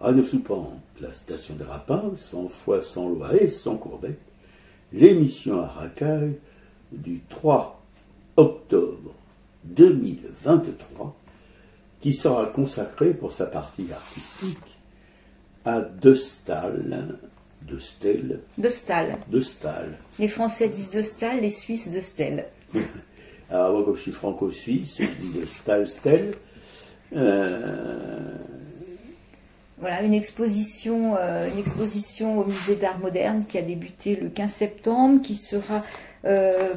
À Neuf-sous-Pan, la station des Rapins, sans foi, sans loi et sans courbette, l'émission à Racaille du 3 octobre 2023, qui sera consacrée pour sa partie artistique à De Staël. Les Français disent De Staël, les Suisses De Staël. Alors moi, comme je suis franco-suisse, je dis De Staël. Voilà, une exposition au musée d'art moderne qui a débuté le 15 septembre, qui sera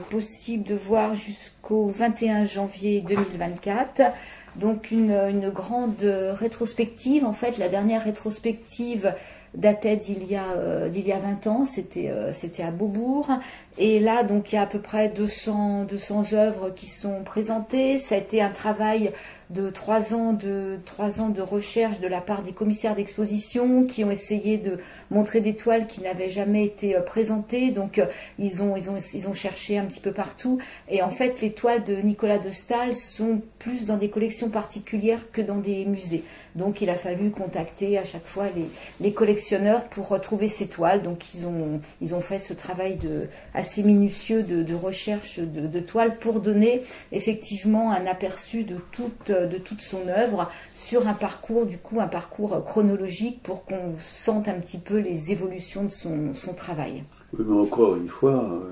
possible de voir jusqu'au 21 janvier 2024. Donc une grande rétrospective. En fait, la dernière rétrospective datait d'il y a 20 ans, c'était à Beaubourg. Et là, donc, il y a à peu près 200 œuvres qui sont présentées. Ça a été un travail de 3 ans de recherche de la part des commissaires d'exposition qui ont essayé de montrer des toiles qui n'avaient jamais été présentées. Donc, ils ont cherché un petit peu partout. Et en fait, les toiles de Nicolas de Staël sont plus dans des collections particulières que dans des musées. Donc, il a fallu contacter à chaque fois les collectionneurs pour retrouver ces toiles. Donc, ils ont fait ce travail assez minutieux de recherche de toiles pour donner effectivement un aperçu de toute son œuvre sur un parcours chronologique pour qu'on sente un petit peu les évolutions de son travail. Oui, mais encore une fois,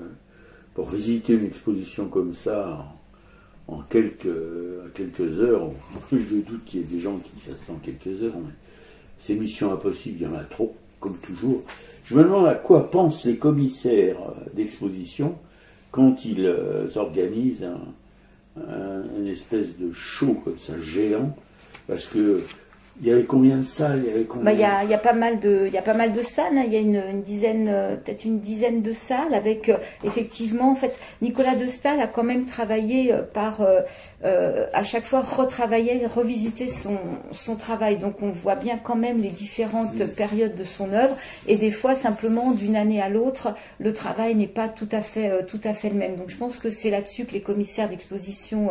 pour visiter une exposition comme ça, en quelques heures, je doute qu'il y ait des gens qui fassent ça en quelques heures, mais c'est mission impossible, il y en a trop, comme toujours. Je me demande à quoi pensent les commissaires d'exposition quand ils organisent une espèce de show comme ça, géant, parce que il y avait combien de salles? Il y a pas mal de salles, hein. Il y a une dizaine, peut-être une dizaine de salles avec effectivement, en fait, Nicolas de Staël a quand même travaillé à chaque fois revisiter son travail. Donc on voit bien quand même les différentes périodes de son œuvre et des fois simplement d'une année à l'autre, le travail n'est pas tout à fait le même. Donc je pense que c'est là-dessus que les commissaires d'exposition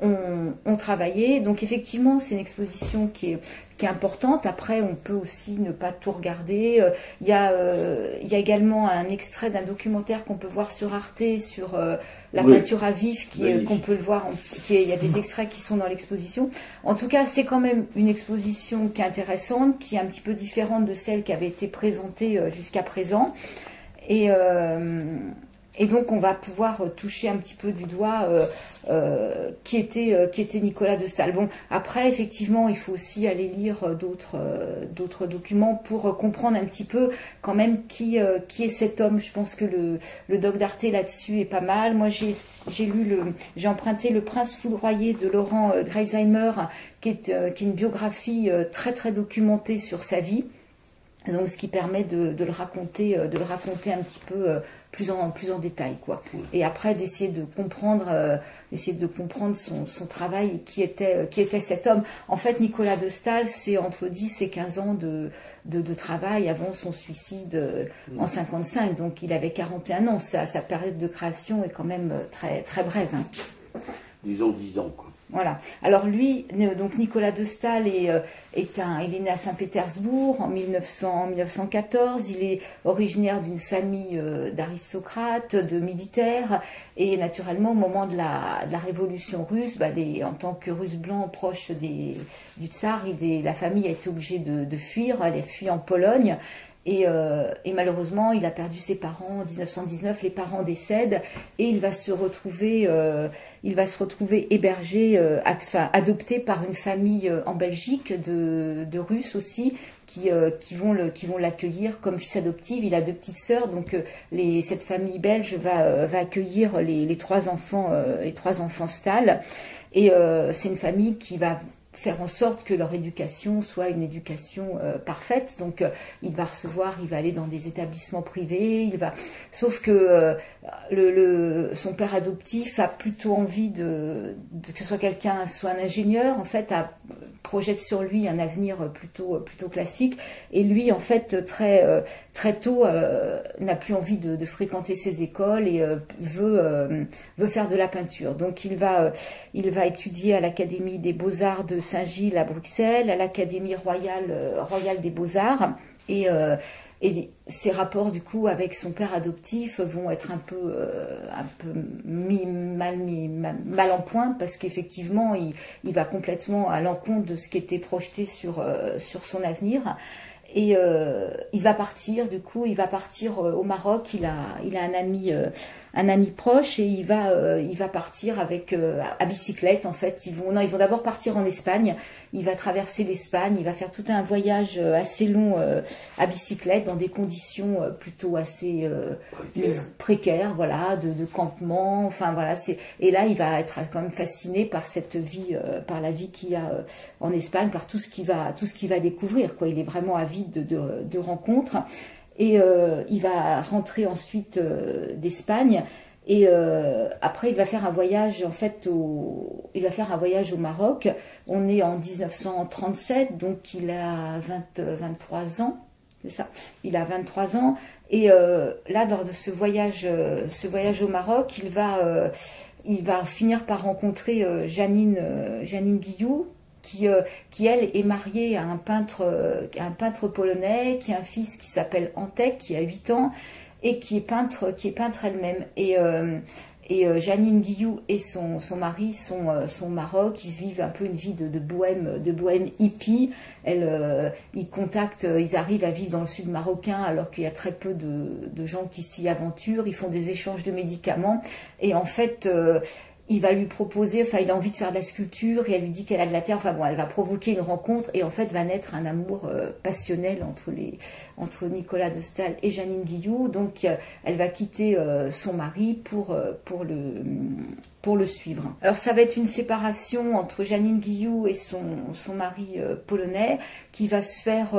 ont travaillé. Donc effectivement, c'est une exposition qui est importante. Après, on peut aussi ne pas tout regarder. Il y a également un extrait d'un documentaire qu'on peut voir sur Arte sur la peinture à vif qu'on peut le voir. Il y a des extraits qui sont dans l'exposition. En tout cas, c'est quand même une exposition qui est intéressante, qui est un petit peu différente de celle qui avait été présentée jusqu'à présent. Et donc, on va pouvoir toucher un petit peu du doigt qui était Nicolas de Staël. Bon, après, effectivement, il faut aussi aller lire d'autres documents pour comprendre un petit peu quand même qui est cet homme. Je pense que le doc d'Arte là-dessus est pas mal. Moi, j'ai emprunté Le Prince foudroyé de Laurent Greisheimer, qui est une biographie très très documentée sur sa vie. Donc, ce qui permet de le raconter un petit peu plus en détail, quoi. Et après d'essayer de comprendre son travail, qui était cet homme. En fait, Nicolas de Staël, c'est entre 10 et 15 ans de travail avant son suicide en 55. Donc, il avait 41 ans. Sa période de création est quand même très très brève, hein. Disons 10 ans, quoi. Voilà. Alors lui, donc Nicolas de Staël il est né à Saint-Pétersbourg en 1914. Il est originaire d'une famille d'aristocrates, de militaires, et naturellement au moment de la Révolution russe, en tant que Russe blanc proche du tsar, la famille a été obligée de fuir. Elle a fui en Pologne. Et malheureusement, il a perdu ses parents en 1919. Les parents décèdent et il va se retrouver hébergé, adopté par une famille en Belgique de Russes aussi qui vont l'accueillir comme fils adoptif. Il a 2 petites sœurs, donc cette famille belge va accueillir les 3 enfants, Staël. Et c'est une famille qui va faire en sorte que leur éducation soit une éducation parfaite. Donc il va aller dans des établissements privés, sauf que son père adoptif a plutôt envie que ce soit un ingénieur, en fait, a projette sur lui un avenir plutôt classique, et lui en fait très tôt n'a plus envie de fréquenter ces écoles et veut faire de la peinture. Donc il va étudier à l'Académie des Beaux-Arts de Saint-Gilles à Bruxelles, à l'Académie royale des Beaux-Arts, et ses rapports du coup avec son père adoptif vont être un peu mal en point, parce qu'effectivement il va complètement à l'encontre de ce qui était projeté sur son avenir. Et il va partir au Maroc. Il a un ami proche, et il va partir avec à bicyclette en fait. Ils vont d'abord partir en Espagne. Il va traverser l'Espagne. Il va faire tout un voyage assez long à bicyclette dans des conditions plutôt assez précaires, voilà, de campement. Enfin voilà, et là il va être quand même fasciné par cette vie, par la vie qu'il y a en Espagne, par tout ce qu'il va découvrir, quoi. Il est vraiment avide de rencontres. Et il va rentrer ensuite d'Espagne, et après il va faire un voyage en fait au Maroc. On est en 1937, donc il a 23 ans, c'est ça. Il a 23 ans, et là lors de ce voyage au Maroc, il va finir par rencontrer Janine Guillou, qui elle est mariée à un peintre polonais, qui a un fils qui s'appelle Antek, qui a 8 ans, et qui est peintre elle-même. Et Janine Guillou et son mari sont au Maroc. Ils vivent un peu une vie de bohème hippie. Ils arrivent à vivre dans le sud marocain alors qu'il y a très peu de gens qui s'y aventurent. Ils font des échanges de médicaments, et en fait il va lui proposer, enfin il a envie de faire de la sculpture, et elle lui dit qu'elle a de la terre, enfin bon, elle va provoquer une rencontre, et en fait va naître un amour passionnel entre Nicolas de Staël et Janine Guillou. Donc elle va quitter son mari pour le suivre. Alors ça va être une séparation entre Janine Guillou et son mari polonais, qui va se faire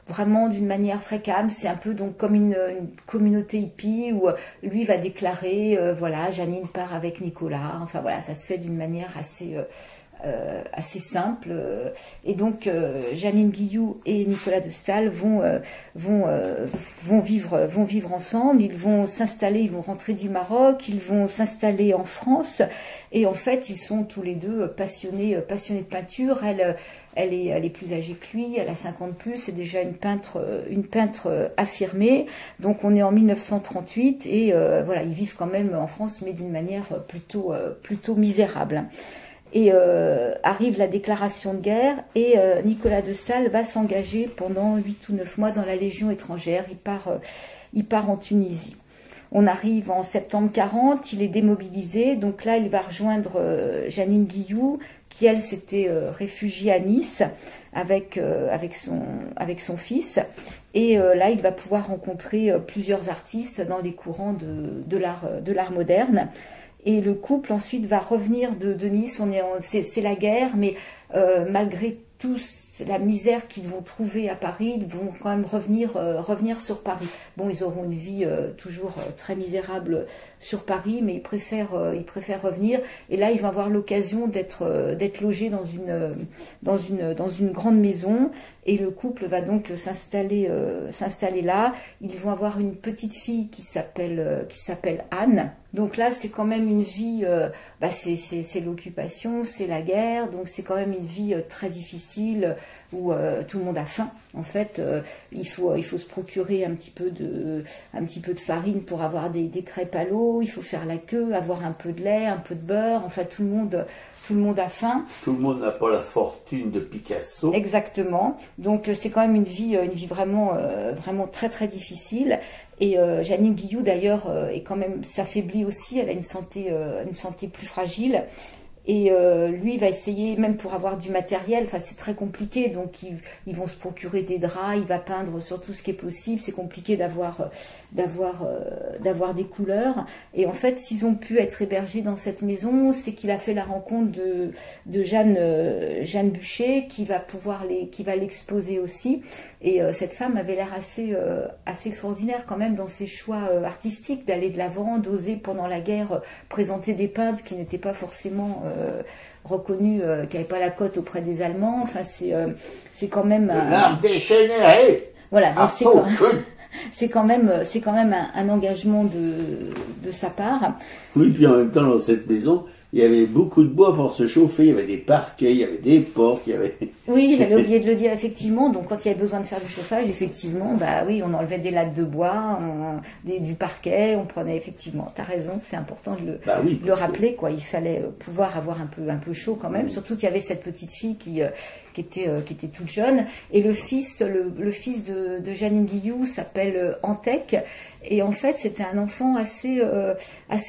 vraiment d'une manière très calme. C'est un peu donc comme une communauté hippie, où lui va déclarer voilà, Janine part avec Nicolas. Enfin voilà, ça se fait d'une manière assez simple. Et donc Janine Guillou et Nicolas de Staël vont vivre ensemble. Ils vont rentrer du Maroc, ils vont s'installer en France, et en fait ils sont tous les deux passionnés de peinture. Elle est plus âgée que lui, elle a 50 plus, c'est déjà une peintre affirmée. Donc on est en 1938, et voilà, ils vivent quand même en France, mais d'une manière plutôt misérable. Et arrive la déclaration de guerre, et Nicolas de Staël va s'engager pendant 8 ou 9 mois dans la Légion étrangère. Il part en Tunisie. On arrive en septembre 40, il est démobilisé, donc là il va rejoindre Janine Guillou, qui elle s'était réfugiée à Nice avec son fils, et là il va pouvoir rencontrer plusieurs artistes dans des courants de l'art moderne. Et le couple ensuite va revenir de Nice. C'est la guerre, mais malgré tout la misère qu'ils vont trouver à Paris, ils vont quand même revenir sur Paris. Bon, ils auront une vie toujours très misérable sur Paris, mais ils préfèrent revenir. Et là, ils vont avoir l'occasion d'être logés dans une grande maison. Et le couple va donc s'installer là. Ils vont avoir une petite fille qui s'appelle Anne. Donc là, c'est quand même une vie, c'est l'occupation, c'est la guerre, donc c'est quand même une vie très difficile, où tout le monde a faim. En fait, il faut se procurer un petit peu de farine pour avoir des crêpes à l'eau. Il faut faire la queue, avoir un peu de lait, un peu de beurre. Enfin, tout le monde a faim. Tout le monde n'a pas la fortune de Picasso. Exactement. Donc c'est quand même une vie vraiment très très difficile. Et Janine Guillou d'ailleurs est quand même s'affaiblit aussi. Elle a une santé plus fragile. Et lui, il va essayer, même pour avoir du matériel, enfin c'est très compliqué, donc ils vont se procurer des draps, il va peindre sur tout ce qui est possible, c'est compliqué d'avoir des couleurs. Et en fait, s'ils ont pu être hébergés dans cette maison, c'est qu'il a fait la rencontre de Jeanne Bûcher, qui va l'exposer aussi. Et cette femme avait l'air assez extraordinaire quand même dans ses choix artistiques, d'aller de l'avant, d'oser pendant la guerre présenter des peintres qui n'étaient pas forcément reconnu, qui n'avait pas la cote auprès des Allemands. Enfin, c'est quand même... L'art dégénéré. Voilà, donc c'est quand même un engagement de sa part. Oui, puis en même temps, dans cette maison, il y avait beaucoup de bois pour se chauffer, il y avait des parquets, il y avait des portes, il y avait... Oui, j'avais oublié de le dire, effectivement. Donc, quand il y avait besoin de faire du chauffage, effectivement, bah oui, on enlevait des lattes de bois, du parquet, on prenait effectivement. T'as raison, c'est important de le rappeler, quoi. Il fallait pouvoir avoir un peu chaud quand même. Surtout qu'il y avait cette petite fille qui était toute jeune. Et le fils de Jeannine Guillou s'appelle Antec. Et en fait, c'était un enfant assez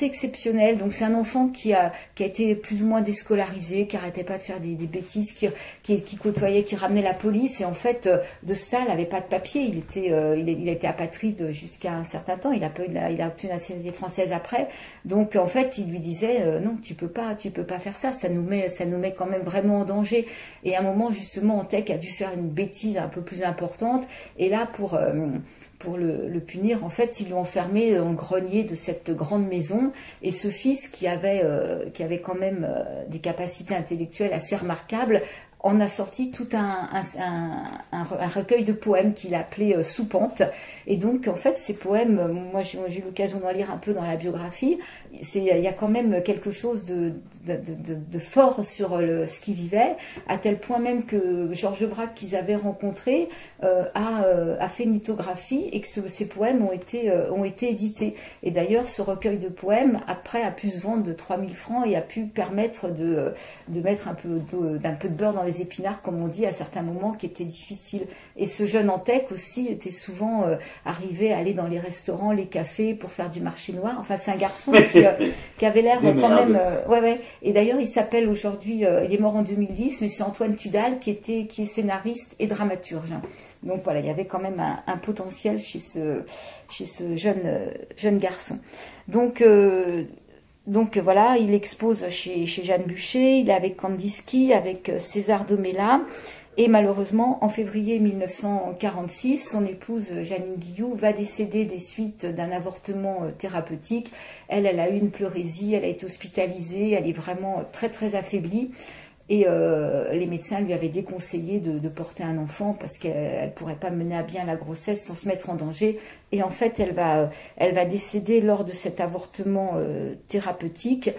exceptionnel. Donc, c'est un enfant qui a été plus ou moins déscolarisé, qui arrêtait pas de faire des bêtises, qui côtoyait, qui ramenait la police. Et en fait, De Staël n'avait pas de papier. Il a été apatride jusqu'à un certain temps. Il a obtenu la nationalité française après. Donc, en fait, il lui disait non, tu peux pas faire ça. Ça nous met quand même vraiment en danger. Et à un moment, justement, Antec a dû faire une bêtise un peu plus importante. Et là, pour le punir, en fait, ils l'ont enfermé dans le grenier de cette grande maison. Et ce fils, qui avait quand même des capacités intellectuelles assez remarquables, en a sorti tout un recueil de poèmes qu'il a appelé Soupente. Et donc, en fait, ces poèmes, moi j'ai eu l'occasion d'en lire un peu dans la biographie, il y a quand même quelque chose de fort sur ce qu'il vivait, à tel point même que Georges Braque, qu'ils avaient rencontré, a fait une lithographie et que ces poèmes ont été édités. Et d'ailleurs, ce recueil de poèmes, après, a pu se vendre de 3000 francs et a pu permettre de mettre un peu de beurre dans les épinards, comme on dit, à certains moments qui étaient difficiles. Et ce jeune Antec aussi était souvent arrivé à aller dans les restaurants, les cafés pour faire du marché noir. Enfin, c'est un garçon qui avait l'air quand même... ouais. Et d'ailleurs, il s'appelle aujourd'hui... il est mort en 2010, mais c'est Antoine Tudal qui est scénariste et dramaturge. Donc voilà, il y avait quand même un potentiel chez ce jeune garçon. Donc voilà, il expose chez Jeanne Bucher, il est avec Kandinsky, avec César Domela. Et malheureusement, en février 1946, son épouse Jeannine Guillou va décéder des suites d'un avortement thérapeutique. Elle a eu une pleurésie, elle a été hospitalisée, elle est vraiment très très affaiblie. Et les médecins lui avaient déconseillé de porter un enfant parce qu'elle ne pourrait pas mener à bien la grossesse sans se mettre en danger. Et en fait, elle va décéder lors de cet avortement thérapeutique.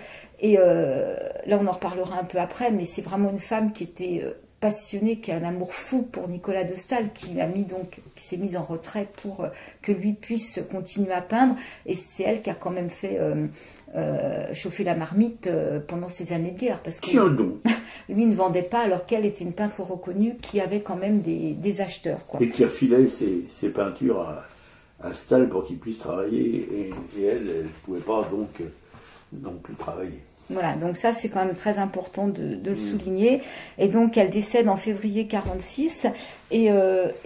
Et là, on en reparlera un peu après, mais c'est vraiment une femme qui était passionnée, qui a un amour fou pour Nicolas de Staël, qui s'est mise en retrait pour que lui puisse continuer à peindre. Et c'est elle qui a quand même fait... chauffer la marmite pendant ces années de guerre, parce que lui ne vendait pas, alors qu'elle était une peintre reconnue qui avait quand même des acheteurs, quoi. Et qui refilait ses peintures à Staël pour qu'il puisse travailler, et elle ne pouvait pas donc non plus travailler. Voilà, donc ça c'est quand même très important de le souligner. Et donc elle décède en février 46, et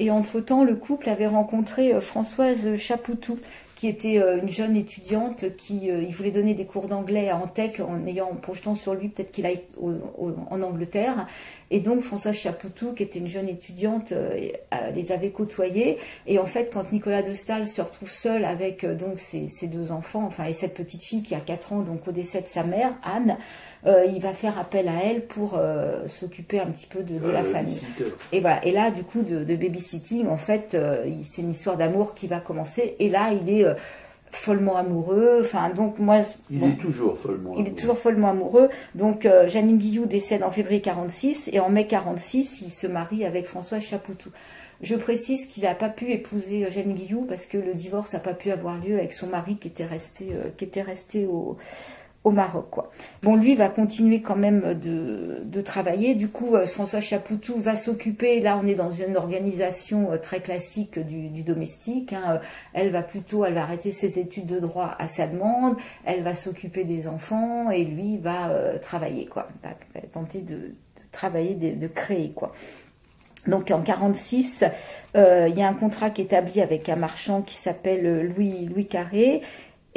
entre-temps le couple avait rencontré Françoise Chapoutou, qui était une jeune étudiante il voulait donner des cours d'anglais à Antec en projetant sur lui peut-être qu'il aille en Angleterre. Et donc Françoise Chapoutou, qui était une jeune étudiante, les avait côtoyés. Et en fait, quand Nicolas de Staël se retrouve seul avec donc ses deux enfants, enfin et cette petite fille qui a 4 ans, donc au décès de sa mère, Anne, il va faire appel à elle pour s'occuper un petit peu de la famille. Et voilà. Et là, du coup, de babysitting, en fait, c'est une histoire d'amour qui va commencer. Et là, il est follement amoureux. Enfin, donc moi, il est toujours follement amoureux. Il est toujours follement amoureux. Donc, Jeannine Guillou décède en février 46 et en mai 46, il se marie avec Françoise Chapoutou. Je précise qu'il n'a pas pu épouser Jeannine Guillou parce que le divorce n'a pas pu avoir lieu avec son mari qui était resté au Maroc, quoi. Bon, lui va continuer quand même de travailler. Du coup, François Chapoutou va s'occuper. Là, on est dans une organisation très classique du domestique. Hein. Elle va arrêter ses études de droit à sa demande. Elle va s'occuper des enfants et lui va travailler, quoi. Va tenter de travailler, de créer, quoi. Donc en 46, il y a un contrat qui est établi avec un marchand qui s'appelle Louis Carré.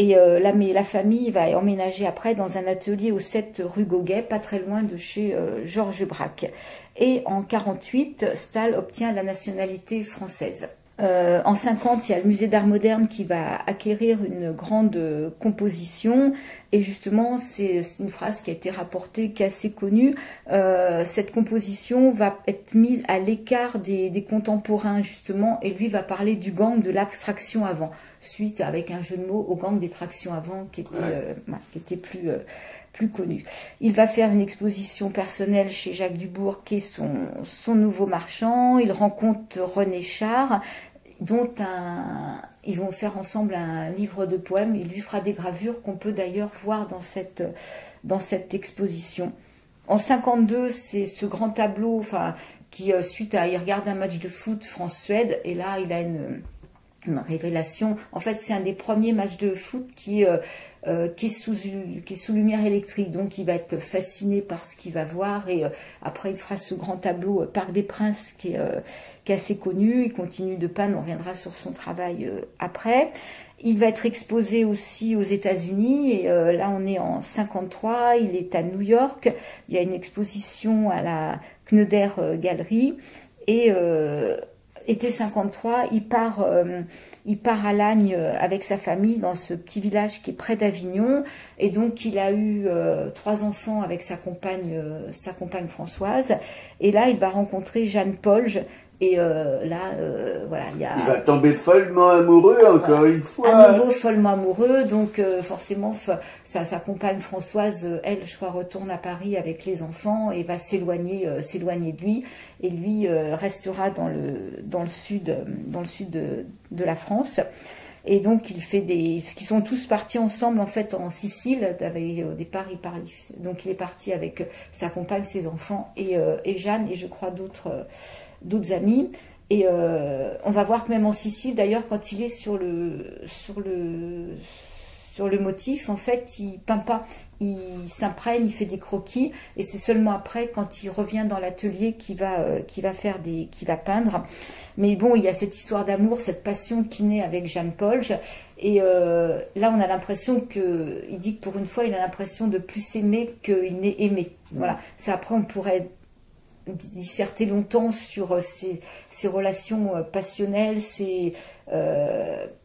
Et la famille va emménager après dans un atelier au 7 rue Gauguet, pas très loin de chez Georges Braque. Et en 48, Staël obtient la nationalité française. En 50, il y a le musée d'art moderne qui va acquérir une grande composition, et justement c'est une phrase qui a été rapportée, qui est assez connue. Cette composition va être mise à l'écart des contemporains justement, et lui va parler du gang de l'abstraction avant, suite avec un jeu de mots au gang des tractions avant qui était plus connu. Il va faire une exposition personnelle chez Jacques Dubourg, qui est son nouveau marchand. Il rencontre René Char, dont ils vont faire ensemble un livre de poèmes. Il lui fera des gravures qu'on peut d'ailleurs voir dans cette exposition. En 52, c'est ce grand tableau, qui suite à, il regarde un match de foot France-Suède, et là il a une révélation. En fait, c'est un des premiers matchs de foot qui est sous lumière électrique, donc il va être fasciné par ce qu'il va voir, et après il fera ce grand tableau Parc des Princes qui est assez connu. Il continue de peindre, on reviendra sur son travail après. Il va être exposé aussi aux États-Unis, et là on est en 53, il est à New York, il y a une exposition à la Knoder Gallery, et été 53, il part à Lagnes avec sa famille dans ce petit village qui est près d'Avignon, et donc il a eu 3 enfants avec sa compagne Françoise, et là il va rencontrer Jeanne Polge, et voilà, il va tomber follement amoureux encore une fois. À nouveau follement amoureux, donc forcément sa compagne Françoise, elle, je crois, retourne à Paris avec les enfants et va s'éloigner de lui, et lui restera dans le sud de la France. Et donc il fait qui sont tous partis ensemble en fait en Sicile. Au départ donc il est parti avec sa compagne, ses enfants et Jeanne, et je crois d'autres amis. Et on va voir que même en Sicile, d'ailleurs, quand il est sur le motif, en fait, il peint pas, il s'imprègne, il fait des croquis, et c'est seulement après, quand il revient dans l'atelier, qu'il va peindre. Mais bon, il y a cette histoire d'amour, cette passion qui naît avec Jeanne Polge, et là, on a l'impression il dit que pour une fois, il a l'impression de plus aimer qu'il n'est aimé. Voilà. Ça, après, on pourrait disserter longtemps sur ces relations passionnelles,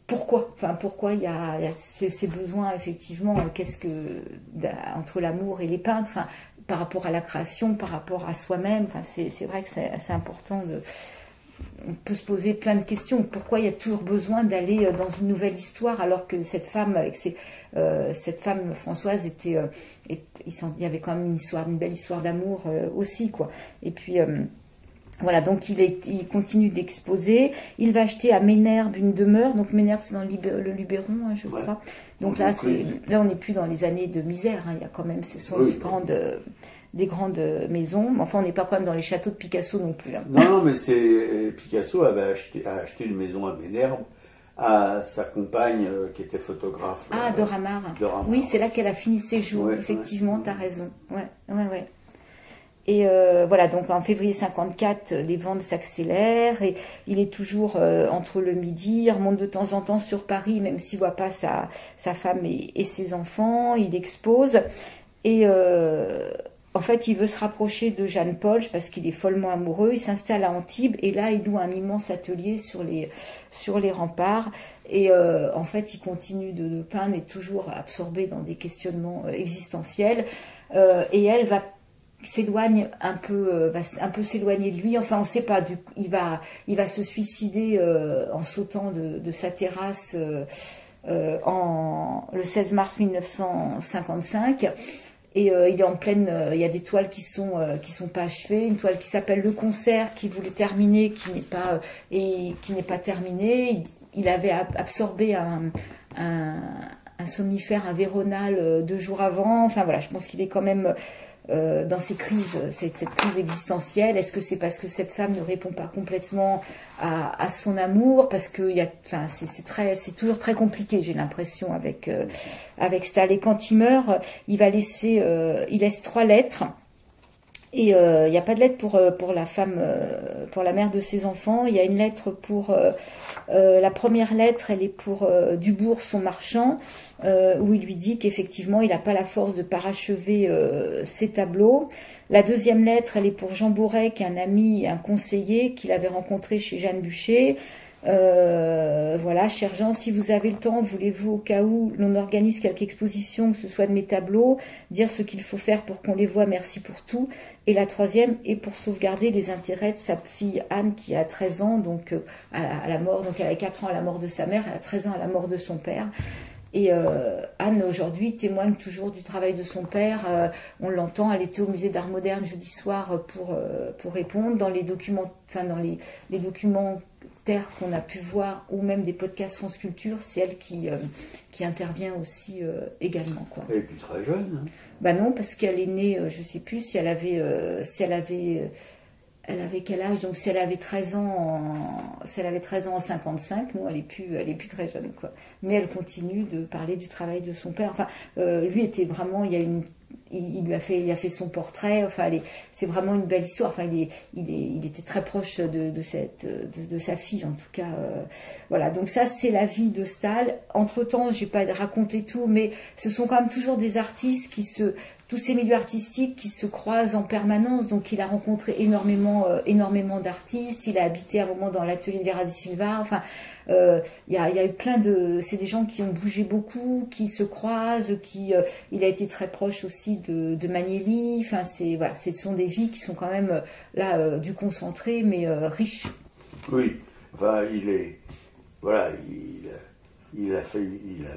pourquoi il y a ces besoins, effectivement, entre l'amour et les peintres, par rapport à la création, par rapport à soi-même. C'est vrai que c'est assez important on peut se poser plein de questions. Pourquoi il y a toujours besoin d'aller dans une nouvelle histoire, alors que cette femme Françoise il y avait quand même une belle histoire d'amour aussi, quoi. Et puis voilà, donc il continue d'exposer. Il va acheter à Ménherbe une demeure. Donc Ménherbe, c'est dans le Luberon, je crois. Donc là on n'est plus dans les années de misère. Il y a quand même, ce sont des grandes maisons. Enfin, on n'est pas quand même dans les châteaux de Picasso non plus. Non, mais Picasso avait acheté une maison à Ménherbe à sa compagne qui était photographe. Dora Maar. Oui, c'est là qu'elle a fini ses jours. Effectivement, t'as raison. Ouais. Et voilà, donc en février 54, les ventes s'accélèrent, et il est toujours entre le Midi. Il remonte de temps en temps sur Paris, même s'il ne voit pas sa femme et ses enfants. Il expose, et en fait, il veut se rapprocher de Jeanne Polge parce qu'il est follement amoureux. Il s'installe à Antibes, et là, il loue un immense atelier sur les remparts. Et en fait, il continue de peindre, mais toujours absorbé dans des questionnements existentiels. Et elle va s'éloigne un peu, va un peu s'éloigner de lui. Enfin, on ne sait pas. Il va se suicider en sautant de sa terrasse le 16 mars 1955. Et il est en pleine. Il y a des toiles qui sont pas achevées. Une toile qui s'appelle Le Concert, qui voulait terminer, qui n'est pas terminée. Il avait absorbé un somnifère, un Véronal 2 jours avant. Enfin voilà, je pense qu'il est quand même dans ces crises, cette crise existentielle. Est-ce que c'est parce que cette femme ne répond pas complètement à son amour, parce que c'est toujours très compliqué, j'ai l'impression, avec Stahl. Et quand il meurt, il laisse 3 lettres. Et il n'y a pas de lettre pour la femme, pour la mère de ses enfants. Il y a une lettre pour la première lettre, elle est pour Dubourg, son marchand, où il lui dit qu'effectivement il n'a pas la force de parachever ses tableaux. La deuxième lettre, elle est pour Jean Bourret, qui est un ami, un conseiller qu'il avait rencontré chez Jeanne Bûcher. Voilà, cher Jean, si vous avez le temps, voulez-vous, au cas où l'on organise quelques expositions, que ce soit de mes tableaux, dire ce qu'il faut faire pour qu'on les voit, merci pour tout. Et la troisième est pour sauvegarder les intérêts de sa fille Anne, qui a 13 ans, donc à la mort, donc elle a 4 ans à la mort de sa mère, elle a 13 ans à la mort de son père. Et Anne, aujourd'hui, témoigne toujours du travail de son père. On l'entend, elle était au musée d'art moderne jeudi soir pour répondre. Dans les documents, enfin dans les documentaires qu'on a pu voir, ou même des podcasts France Culture, c'est elle qui intervient aussi également, quoi. Elle est plus très jeune. Hein. Bah non, parce qu'elle est née, je ne sais plus si elle avait... elle avait quel âge? Donc si elle avait 13 ans en 55, non, elle est plus très jeune, quoi. Mais elle continue de parler du travail de son père. Enfin, lui était vraiment, il a fait son portrait. Enfin, c'est vraiment une belle histoire. Enfin, il était très proche de sa fille, en tout cas. Voilà. Donc ça, c'est la vie de Stahl. Entre-temps, j'ai pas raconté tout, mais ce sont quand même toujours des artistes tous ces milieux artistiques qui se croisent en permanence. Donc il a rencontré énormément d'artistes. Il a habité un moment dans l'atelier de Vera Di Silva. Enfin, il y a eu c'est des gens qui ont bougé beaucoup, qui se croisent, il a été très proche aussi de Magnelli. Enfin, voilà, ce sont des vies qui sont quand même là du concentré, mais riches. Oui, enfin, il a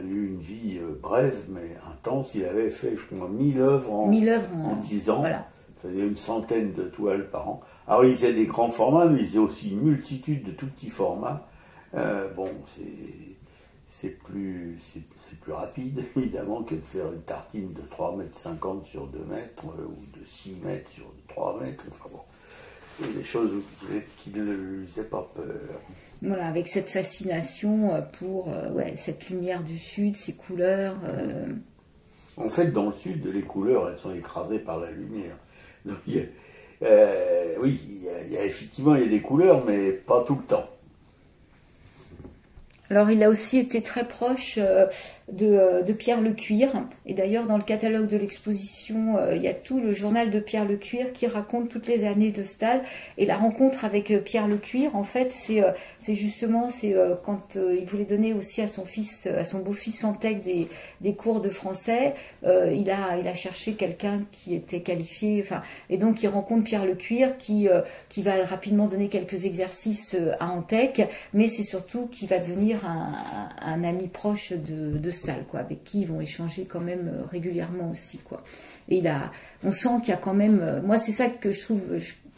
eu une vie brève mais intense. Il avait fait, je crois, 1000 œuvres en 10 ans. Voilà. Ça faisait une centaine de toiles par an. Alors il faisait des grands formats, mais il faisait aussi une multitude de tout petits formats. Bon, c'est plus rapide, évidemment, que de faire une tartine de 3,50 m sur 2 mètres, ou de 6 mètres sur 3 mètres. Enfin bon, il y a des choses qui ne lui faisaient pas peur. Voilà, avec cette fascination pour cette lumière du Sud, ces couleurs. En fait, dans le Sud, les couleurs, elles sont écrasées par la lumière. Donc, oui, effectivement, il y a des couleurs, mais pas tout le temps. Alors, il a aussi été très proche de Pierre Lecuir. Et d'ailleurs, dans le catalogue de l'exposition, il y a tout le journal de Pierre Lecuir qui raconte toutes les années de Stahl. Et la rencontre avec Pierre Lecuir, en fait, c'est justement quand il voulait donner aussi à son beau-fils Santec des cours de français. Il a cherché quelqu'un qui était qualifié. Enfin, et donc, il rencontre Pierre Lecuir qui va rapidement donner quelques exercices à Antec. Mais c'est surtout qui va devenir un ami proche de Stahl, quoi, avec qui ils vont échanger quand même régulièrement aussi, quoi. Et on sent qu'il y a quand même, moi c'est ça que je trouve,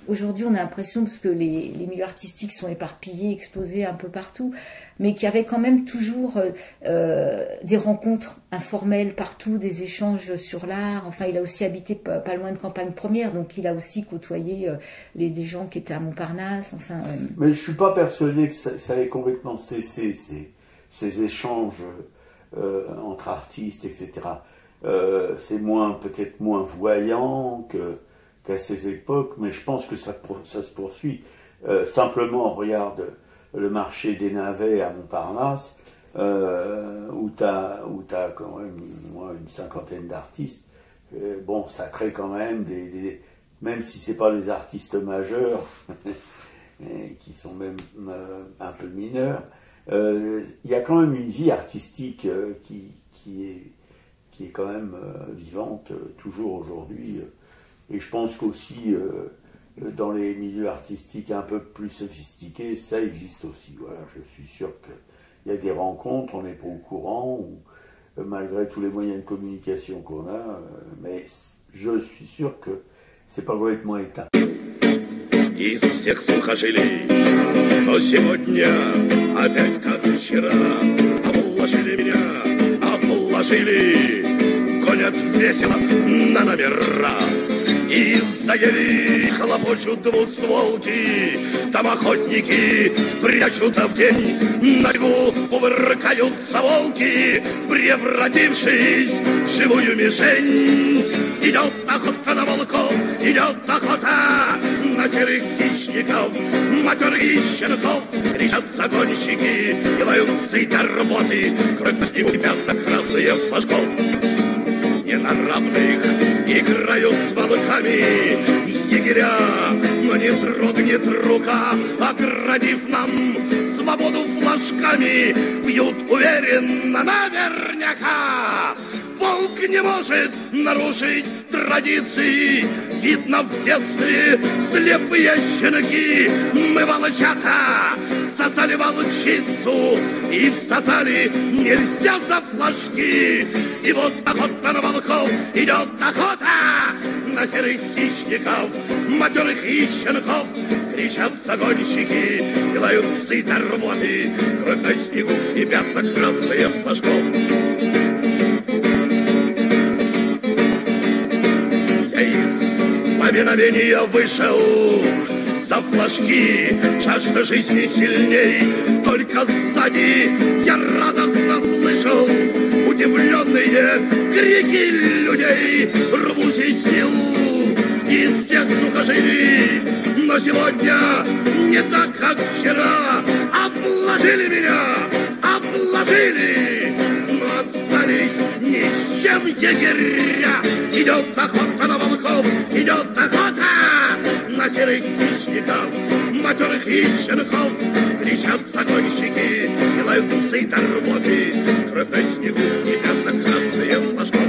aujourd'hui on a l'impression, parce que les milieux artistiques sont éparpillés, exposés un peu partout, mais qu'il y avait quand même toujours des rencontres informelles partout, des échanges sur l'art. Enfin, il a aussi habité pas loin de Campagne Première, donc il a aussi côtoyé des gens qui étaient à Montparnasse. Enfin, mais je suis pas persuadé que ça ait complètement cessé, ces échanges entre artistes, etc. C'est peut-être moins voyant qu'à ces époques, mais je pense que ça se poursuit. Simplement, on regarde le marché des navets à Montparnasse, où tu as quand même une cinquantaine d'artistes. Bon, ça crée quand même même si c'est pas les artistes majeurs, qui sont même un peu mineurs, il y a quand même une vie artistique qui est quand même vivante toujours aujourd'hui. Et je pense qu'aussi dans les milieux artistiques un peu plus sophistiqués, ça existe aussi. Voilà, je suis sûr qu'il y a des rencontres, on n'est pas au courant, malgré tous les moyens de communication qu'on a, mais je suis sûr que c'est pas complètement éteint. Из всех сухожилий, но сегодня опять как вчера обложили меня, обложили, гонят весело на номера. Из-за ели хлопочут двустволки, там охотники прячутся в тень, на берегу кувыркаются волки, превратившись в живую мишень. Идет охота на волков, идет охота на серых хищников, матерых щенков. Кричат загонщики, делаются эти работы, кровь и пятна красные флажков. Не на равных играют с волками егеря, но не дрогнет рука, оградив нам свободу. воду флажками пьют уверенно наверняка. Волк не может нарушить традиции. Видно в детстве слепые щенки. Мы, волчата, сосали волчицу и всосали нельзя за флажки. И вот охота на волков, идет охота на серых хищников, матерых и щенков. Кричат загонщики, делают псы до рвоты, кровь на снегу и пятна красные флажков. Я из повиновения вышел за флажки, жажда жизни сильней. Только сзади я радостно слышал удивленные крики людей. Рвусь из сил, из всех сухожилий, но сегодня не так, как вчера. Обложили меня, обложили, но остались ни с чем егеря. Идет охота на волков, идет охота на серых хищников, матерых и щенков. Кричат загонщики, делают псы до рвоты, кровь на снегу и пятна-красные флажков.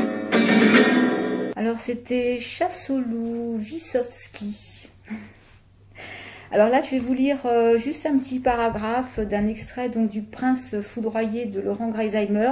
Alors c'était Chasse au loup, Vysotsky. Alors là, je vais vous lire juste un petit paragraphe d'un extrait donc, du Prince foudroyé de Laurent Greisheimer,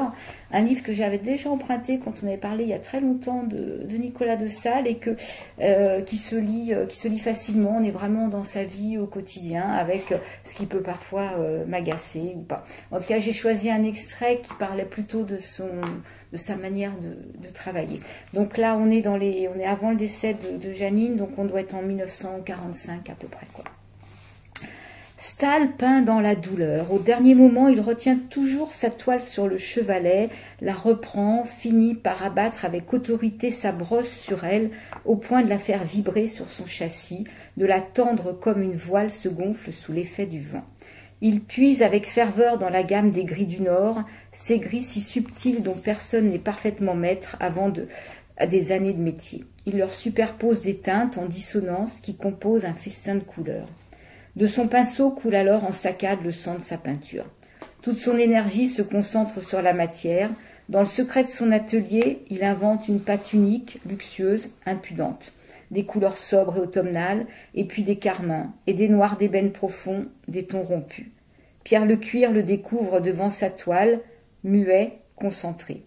un livre que j'avais déjà emprunté quand on avait parlé il y a très longtemps de Nicolas de Sales et qui se lit facilement. On est vraiment dans sa vie au quotidien avec ce qui peut parfois m'agacer ou pas. En tout cas, j'ai choisi un extrait qui parlait plutôt de sa manière de travailler. Donc là, on est avant le décès de Janine, donc on doit être en 1945 à peu près, quoi. Stahl peint dans la douleur. Au dernier moment, il retient toujours sa toile sur le chevalet, la reprend, finit par abattre avec autorité sa brosse sur elle, au point de la faire vibrer sur son châssis, de la tendre comme une voile se gonfle sous l'effet du vent. Il puise avec ferveur dans la gamme des gris du Nord, ces gris si subtils dont personne n'est parfaitement maître avant des années de métier. Il leur superpose des teintes en dissonance qui composent un festin de couleurs. De son pinceau coule alors en saccade le sang de sa peinture. Toute son énergie se concentre sur la matière. Dans le secret de son atelier, il invente une pâte unique, luxueuse, impudente. Des couleurs sobres et automnales, et puis des carmins, et des noirs d'ébène profond, des tons rompus. Pierre Lecuir le découvre devant sa toile, muet, concentré.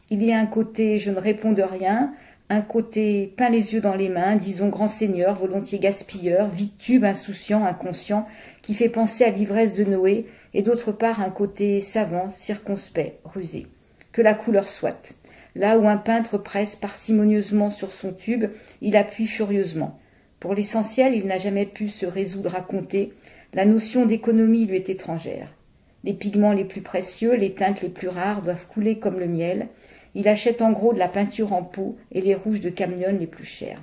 Il y a un côté « je ne réponds de rien », un côté peint les yeux dans les mains, disons grand seigneur, volontiers gaspilleur, vide tube, insouciant, inconscient, qui fait penser à l'ivresse de Noé, et d'autre part un côté savant, circonspect, rusé. Que la couleur soit. Là où un peintre presse parcimonieusement sur son tube, il appuie furieusement. Pour l'essentiel, il n'a jamais pu se résoudre à compter. La notion d'économie lui est étrangère. Les pigments les plus précieux, les teintes les plus rares doivent couler comme le miel. Il achète en gros de la peinture en pot et les rouges de Camnione les plus chers.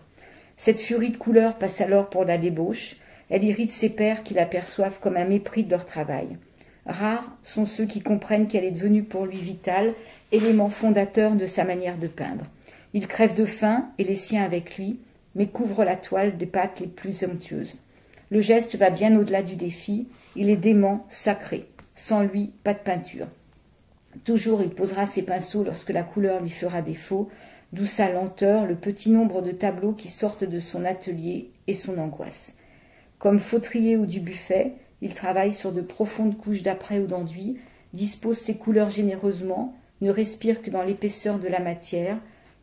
Cette furie de couleurs passe alors pour la débauche. Elle irrite ses pairs qui l'aperçoivent comme un mépris de leur travail. Rares sont ceux qui comprennent qu'elle est devenue pour lui vitale, élément fondateur de sa manière de peindre. Il crève de faim, et les siens avec lui, mais couvre la toile des pâtes les plus onctueuses. Le geste va bien au-delà du défi. Il est dément, sacré. Sans lui, pas de peinture. Toujours il posera ses pinceaux lorsque la couleur lui fera défaut, d'où sa lenteur, le petit nombre de tableaux qui sortent de son atelier et son angoisse. Comme Fautrier ou Dubuffet, il travaille sur de profondes couches d'apprêt ou d'enduit, dispose ses couleurs généreusement, ne respire que dans l'épaisseur de la matière.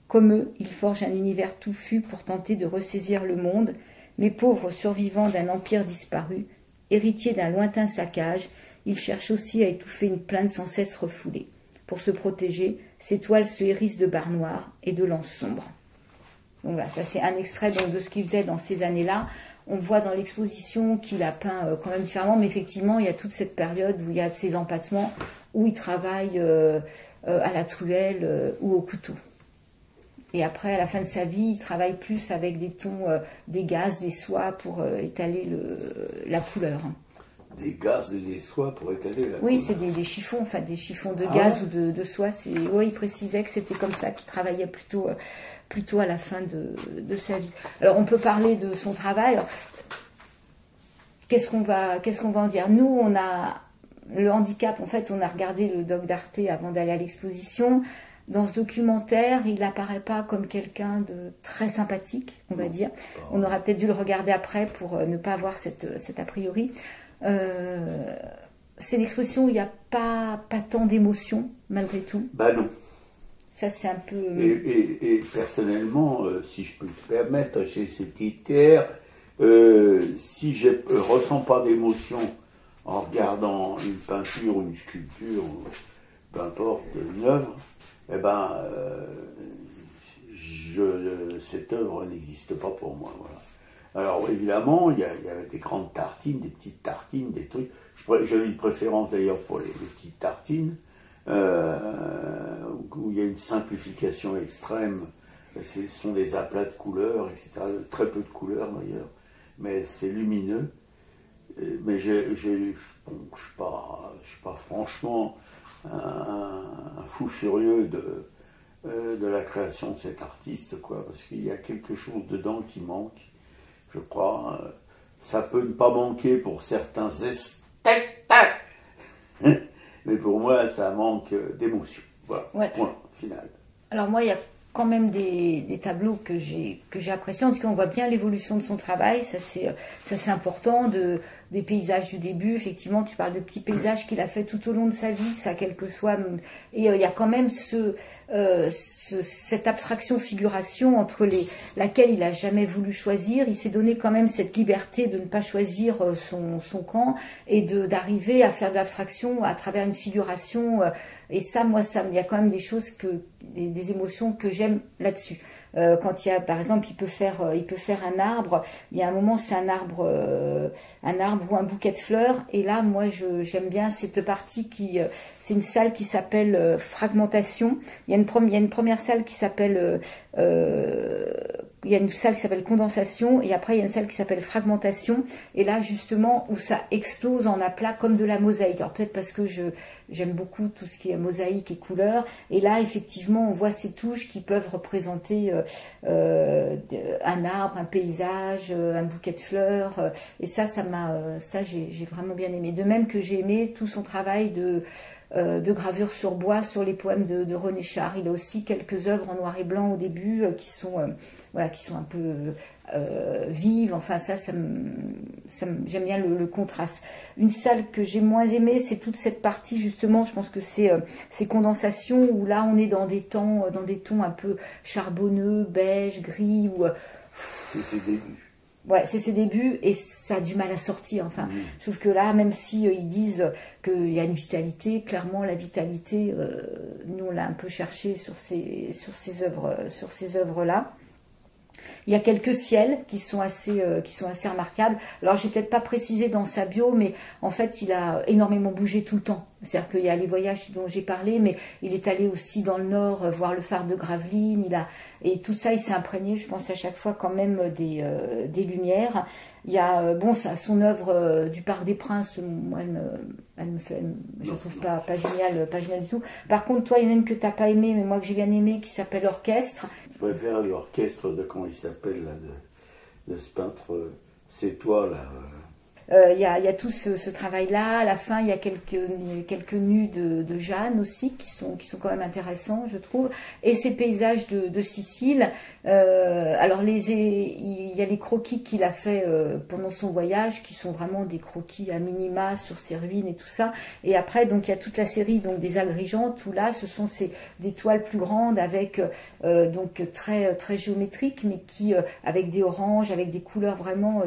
Comme eux, il forge un univers touffu pour tenter de ressaisir le monde, mais pauvre survivant d'un empire disparu, héritier d'un lointain saccage, il cherche aussi à étouffer une plainte sans cesse refoulée. Pour se protéger, ses toiles se hérissent de barres noires et de lances sombres. Donc voilà, ça c'est un extrait donc, de ce qu'il faisait dans ces années-là. On voit dans l'exposition qu'il a peint quand même différemment, mais effectivement, il y a toute cette période où il y a ces empattements, où il travaille à la truelle ou au couteau. Et après, à la fin de sa vie, il travaille plus avec des tons, des gazes, des soies pour étaler la couleur. Des gazes et des soies pour étaler la Oui, couleur. c'est des chiffons, enfin des chiffons de gaz ou de soie. Oui, il précisait que c'était comme ça qu'il travaillait plutôt à la fin de sa vie. Alors, on peut parler de son travail. Alors, qu'est-ce qu'on va en dire? Nous, on a le handicap, en fait, on a regardé le doc d'Arte avant d'aller à l'exposition. Dans ce documentaire, il apparaît pas comme quelqu'un de très sympathique, on va dire. On aurait peut-être dû le regarder après pour ne pas avoir cet a priori. C'est une exposition où il n'y a pas tant d'émotions, malgré tout. Bah non. Ça, c'est un peu... Et personnellement, si je peux me permettre, chez ces critères, si je ne ressens pas d'émotion en regardant une peinture ou une sculpture, ou peu importe, une œuvre, eh ben, cette œuvre n'existe pas pour moi. Voilà. Alors évidemment, il y avait des grandes tartines, des petites tartines, des trucs. J'avais une préférence d'ailleurs pour les petites tartines, où il y a une simplification extrême. Ce sont des aplats de couleurs, etc. Très peu de couleurs d'ailleurs, mais c'est lumineux. Mais je ne suis pas franchement un fou furieux de la création de cet artiste, quoi, parce qu'il y a quelque chose dedans qui manque, je crois. Ça peut ne pas manquer pour certains esthètes, mais pour moi, ça manque d'émotion. Voilà, ouais. Point final. Alors moi, il y a quand même des tableaux que j'ai appréciés. En tout cas, on voit bien l'évolution de son travail. Ça c'est important. Des paysages du début, effectivement, tu parles de petits paysages qu'il a fait tout au long de sa vie, ça quel que soit. Et il y a quand même cette abstraction-figuration entre laquelle il a jamais voulu choisir. Il s'est donné quand même cette liberté de ne pas choisir son camp et d'arriver à faire de l'abstraction à travers une figuration. Et ça, moi, il y a quand même des choses des émotions que j'aime là-dessus. Quand il y a, par exemple, il peut faire un arbre. Il y a un moment, c'est un arbre ou un bouquet de fleurs. Et là, moi, j'aime bien cette partie c'est une salle qui s'appelle fragmentation. Il y a une première salle qui s'appelle condensation, et après il y a une salle qui s'appelle fragmentation, et là justement où ça explose en aplats comme de la mosaïque. Alors peut-être parce que j'aime beaucoup tout ce qui est mosaïque et couleurs, et là effectivement on voit ces touches qui peuvent représenter un arbre, un paysage, un bouquet de fleurs, et ça j'ai vraiment bien aimé. De même que j'ai aimé tout son travail de gravure sur bois sur les poèmes de René Char. Il a aussi quelques œuvres en noir et blanc au début qui sont un peu vives. Enfin j'aime bien le contraste. Une salle que j'ai moins aimée, c'est toute cette partie justement. Je pense que c'est ces condensations où là on est dans des tons un peu charbonneux, beige, gris. C'est ses débuts. Ouais, c'est ses débuts et ça a du mal à sortir. Enfin, je trouve que là, même si ils disent qu'il y a une vitalité, clairement la vitalité, nous on l'a un peu cherché sur ces œuvres-là. Il y a quelques ciels qui sont assez remarquables. Alors, j'ai peut-être pas précisé dans sa bio, mais en fait, il a énormément bougé tout le temps. C'est-à-dire qu'il y a les voyages dont j'ai parlé, mais il est allé aussi dans le Nord voir le phare de Gravelines. Et tout ça, il s'est imprégné, je pense, à chaque fois quand même des lumières. Il y a son œuvre du Parc des Princes, moi, je ne trouve pas géniale du tout. Par contre, toi, il y en a une que tu n'as pas aimée, mais moi que j'ai bien aimée, qui s'appelle Orchestre. Je préfère l'orchestre de, comment il s'appelle, là, de ce peintre, c'est toi, là. Il y a tout ce travail-là. À la fin, il y a quelques nus de Jeanne aussi qui sont quand même intéressants, je trouve. Et ces paysages de Sicile. Alors il y a les croquis qu'il a fait pendant son voyage, qui sont vraiment des croquis à minima sur ces ruines et tout ça. Et après, donc il y a toute la série donc des Agrijantes où là, ce sont des toiles plus grandes avec donc très très géométriques, mais qui avec des oranges, avec des couleurs vraiment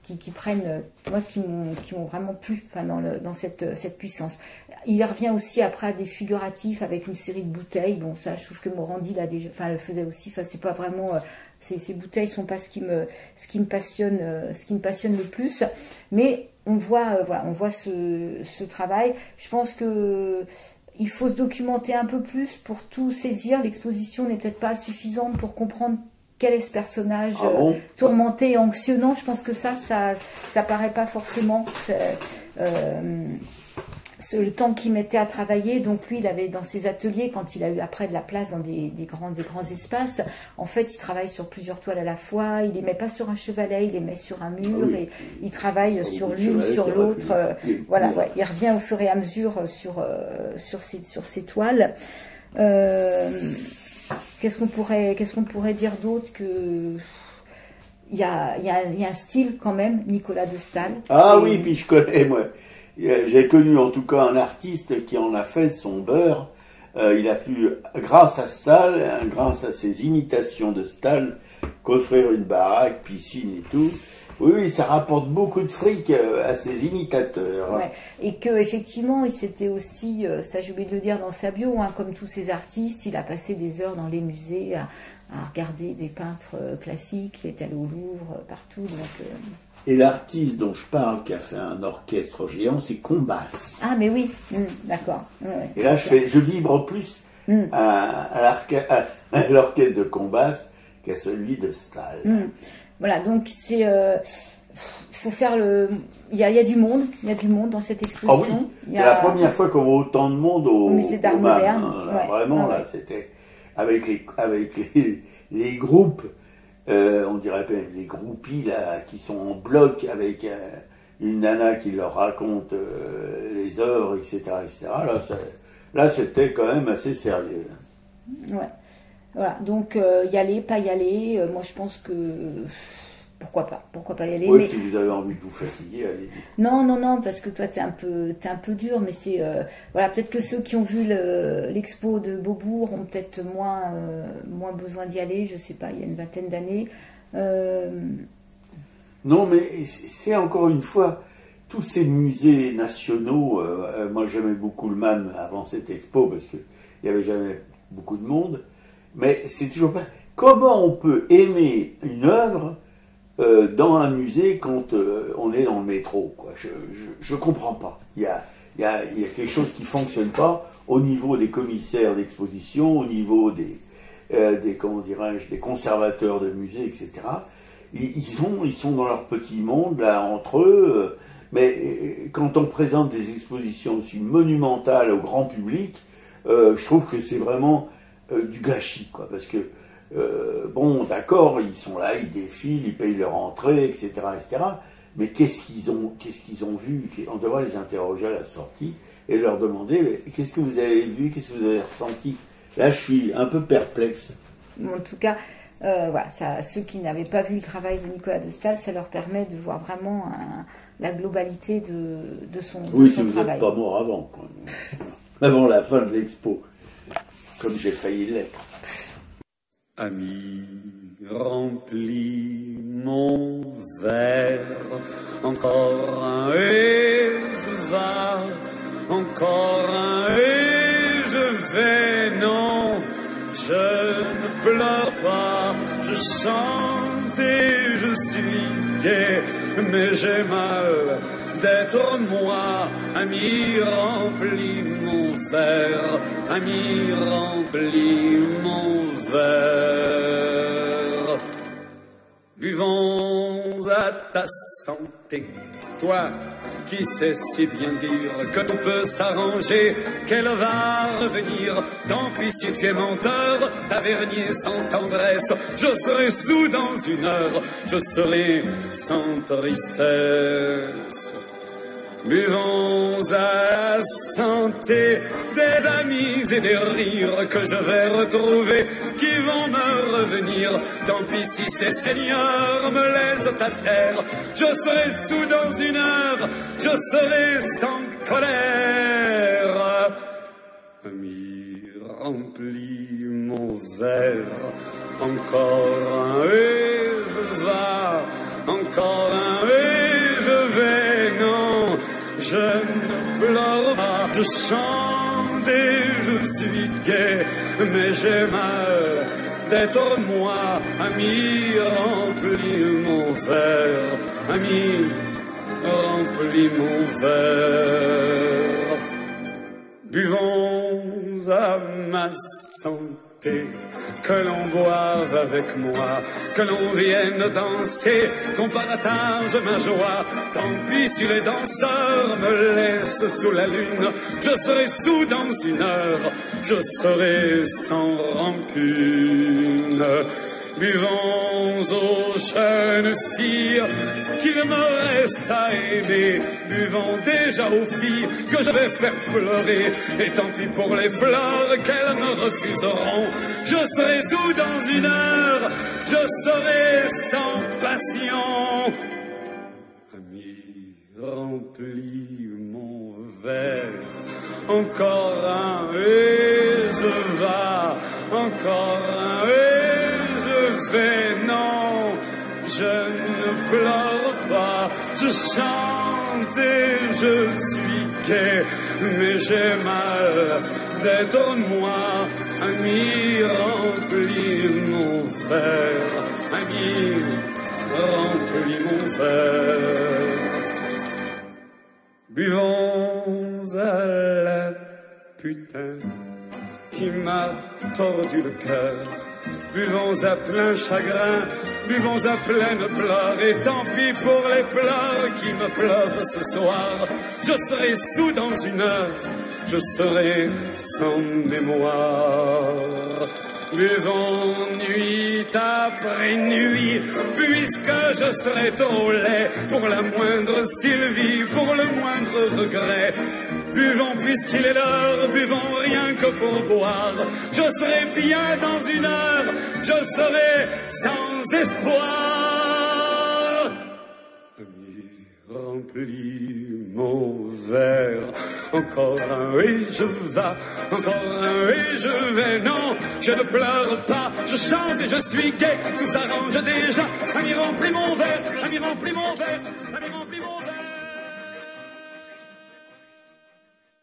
qui prennent, moi, qui m'ont vraiment plu, enfin, dans cette puissance. Il revient aussi après à des figuratifs avec une série de bouteilles. Bon, ça, je trouve que Morandi le faisait aussi. Enfin, c'est pas vraiment, ces bouteilles sont pas ce qui me passionne le plus. Mais on voit ce travail. Je pense que il faut se documenter un peu plus pour tout saisir. L'exposition n'est peut-être pas suffisante pour comprendre quel est ce personnage tourmenté et anxieux. Non, je pense que ça paraît pas forcément. le temps qu'il mettait à travailler. Donc lui, il avait dans ses ateliers, quand il a eu après de la place dans des grands espaces, en fait, il travaille sur plusieurs toiles à la fois. Il les met pas sur un chevalet, il les met sur un mur, et il travaille sur l'une, sur l'autre. Voilà, ouais, il revient au fur et à mesure sur ces toiles. Qu'est-ce qu'on pourrait dire d'autre que... Il y a un style quand même, Nicolas de Staël. Ah oui, puis je connais, moi. J'ai connu en tout cas un artiste qui en a fait son beurre. Il a pu, grâce à Staël, grâce à ses imitations de Staël, construire une baraque, piscine et tout. Oui, ça rapporte beaucoup de fric à ses imitateurs. Ouais. Et qu'effectivement, il s'était aussi, ça j'ai oublié de le dire dans sa bio, hein, comme tous ces artistes, il a passé des heures dans les musées à regarder des peintres classiques, il est allé au Louvre, partout. Donc, Et l'artiste dont je parle, qui a fait un orchestre géant, c'est Combas. Ah, mais oui, d'accord. Ouais, et là, je vibre plus à l'orchestre de Combas qu'à celui de Staël. Voilà, donc c'est... faut faire le... Il y a du monde dans cette exposition. Ah oui, c'est la première fois qu'on voit autant de monde au musée d'art moderne. Là, vraiment, là, c'était avec les groupes, on dirait les groupies là, qui sont en bloc avec une nana qui leur raconte les œuvres, etc., etc. Là, c'était quand même assez sérieux. Ouais. Voilà, donc y aller, pas y aller, moi je pense que pourquoi pas y aller. Oui, mais... si vous avez envie de vous fatiguer, allez-y. Non, parce que toi t'es un peu dur, mais c'est voilà, peut-être que ceux qui ont vu l'expo de Beaubourg ont peut-être moins besoin d'y aller, je sais pas, il y a une vingtaine d'années. Non, mais c'est encore une fois tous ces musées nationaux. Moi j'aimais beaucoup le MAM avant cette expo parce que il y avait jamais beaucoup de monde. Mais c'est toujours pas... Comment on peut aimer une œuvre dans un musée quand on est dans le métro, quoi. Je comprends pas. Il y a quelque chose qui fonctionne pas au niveau des commissaires d'exposition, au niveau des comment dirais-je, des conservateurs de musées, etc. Ils sont dans leur petit monde, là, entre eux. Mais quand on présente des expositions aussi monumentales au grand public, je trouve que c'est vraiment... du gâchis, quoi, parce que bon, d'accord, ils sont là, ils défilent, ils payent leur entrée, etc., etc. Mais qu'est-ce qu'ils ont vu? On devrait les interroger à la sortie et leur demander qu'est-ce que vous avez vu, qu'est-ce que vous avez ressenti. Là, je suis un peu perplexe. En tout cas, voilà, ça, ceux qui n'avaient pas vu le travail de Nicolas de Staël, ça leur permet de voir vraiment la globalité de son travail. Oui, si vous n'êtes pas mort avant, quoi. Avant la fin de l'expo. Comme j'ai failli l'être. Ami, remplis mon verre, encore un et je vais, encore un et je vais, non, je ne pleure pas, je chante et je suis gai, mais j'ai mal d'être moi, ami, remplis mon verre, ami, remplis mon verre. Buvons à ta santé, toi qui sais si bien dire que tout peut s'arranger, qu'elle va revenir. Tant pis si tu es menteur, tavernier sans tendresse, je serai sous dans une heure, je serai sans tristesse. Buvons à la santé des amis et des rires que je vais retrouver, qui vont me revenir. Tant pis si ces seigneurs me laissent à terre, je serai sous dans une heure, je serai sans colère. Ami, remplis mon verre, encore un et je vais, encore un et je vais, non. Je ne pleure pas, je chante et je suis gai, mais j'ai mal d'être moi. Ami, remplis mon verre, ami, remplis mon verre. Buvons à ma santé. santé, que l'on boive avec moi, que l'on vienne danser, qu'on partage ma joie. Tant pis si les danseurs me laissent sous la lune, je serai sous dans une heure, je serai sans rancune. Buvons aux jeunes filles qu'il me reste à aimer. Buvons déjà aux filles que je vais faire pleurer. Et tant pis pour les fleurs qu'elles me refuseront. Je serai sous dans une heure, je serai sans passion. Ami, remplis mon verre. Encore un et je vas. Encore un et non, je ne pleure pas, je chante et je suis gai, mais j'ai mal d'être moi. Ami, remplis mon verre, ami, remplis mon verre. Buvons à la putain qui m'a tordu le cœur. Buvons à plein chagrin, buvons à pleine pleurs, et tant pis pour les pleurs qui me pleurent ce soir. Je serai sous dans une heure, je serai sans mémoire. Buvons nuit après nuit, puisque je serai trop laid pour la moindre Sylvie, pour le moindre regret. Buvons puisqu'il est l'heure, buvons rien que pour boire. Je serai bien dans une heure, je serai sans espoir. Ami, remplis mon verre. Encore un et je vas, encore un et je vais. Non, je ne pleure pas, je chante et je suis gai. Tout s'arrange déjà. Ami, remplis mon verre, ami, remplis mon verre, ami, remplis mon verre.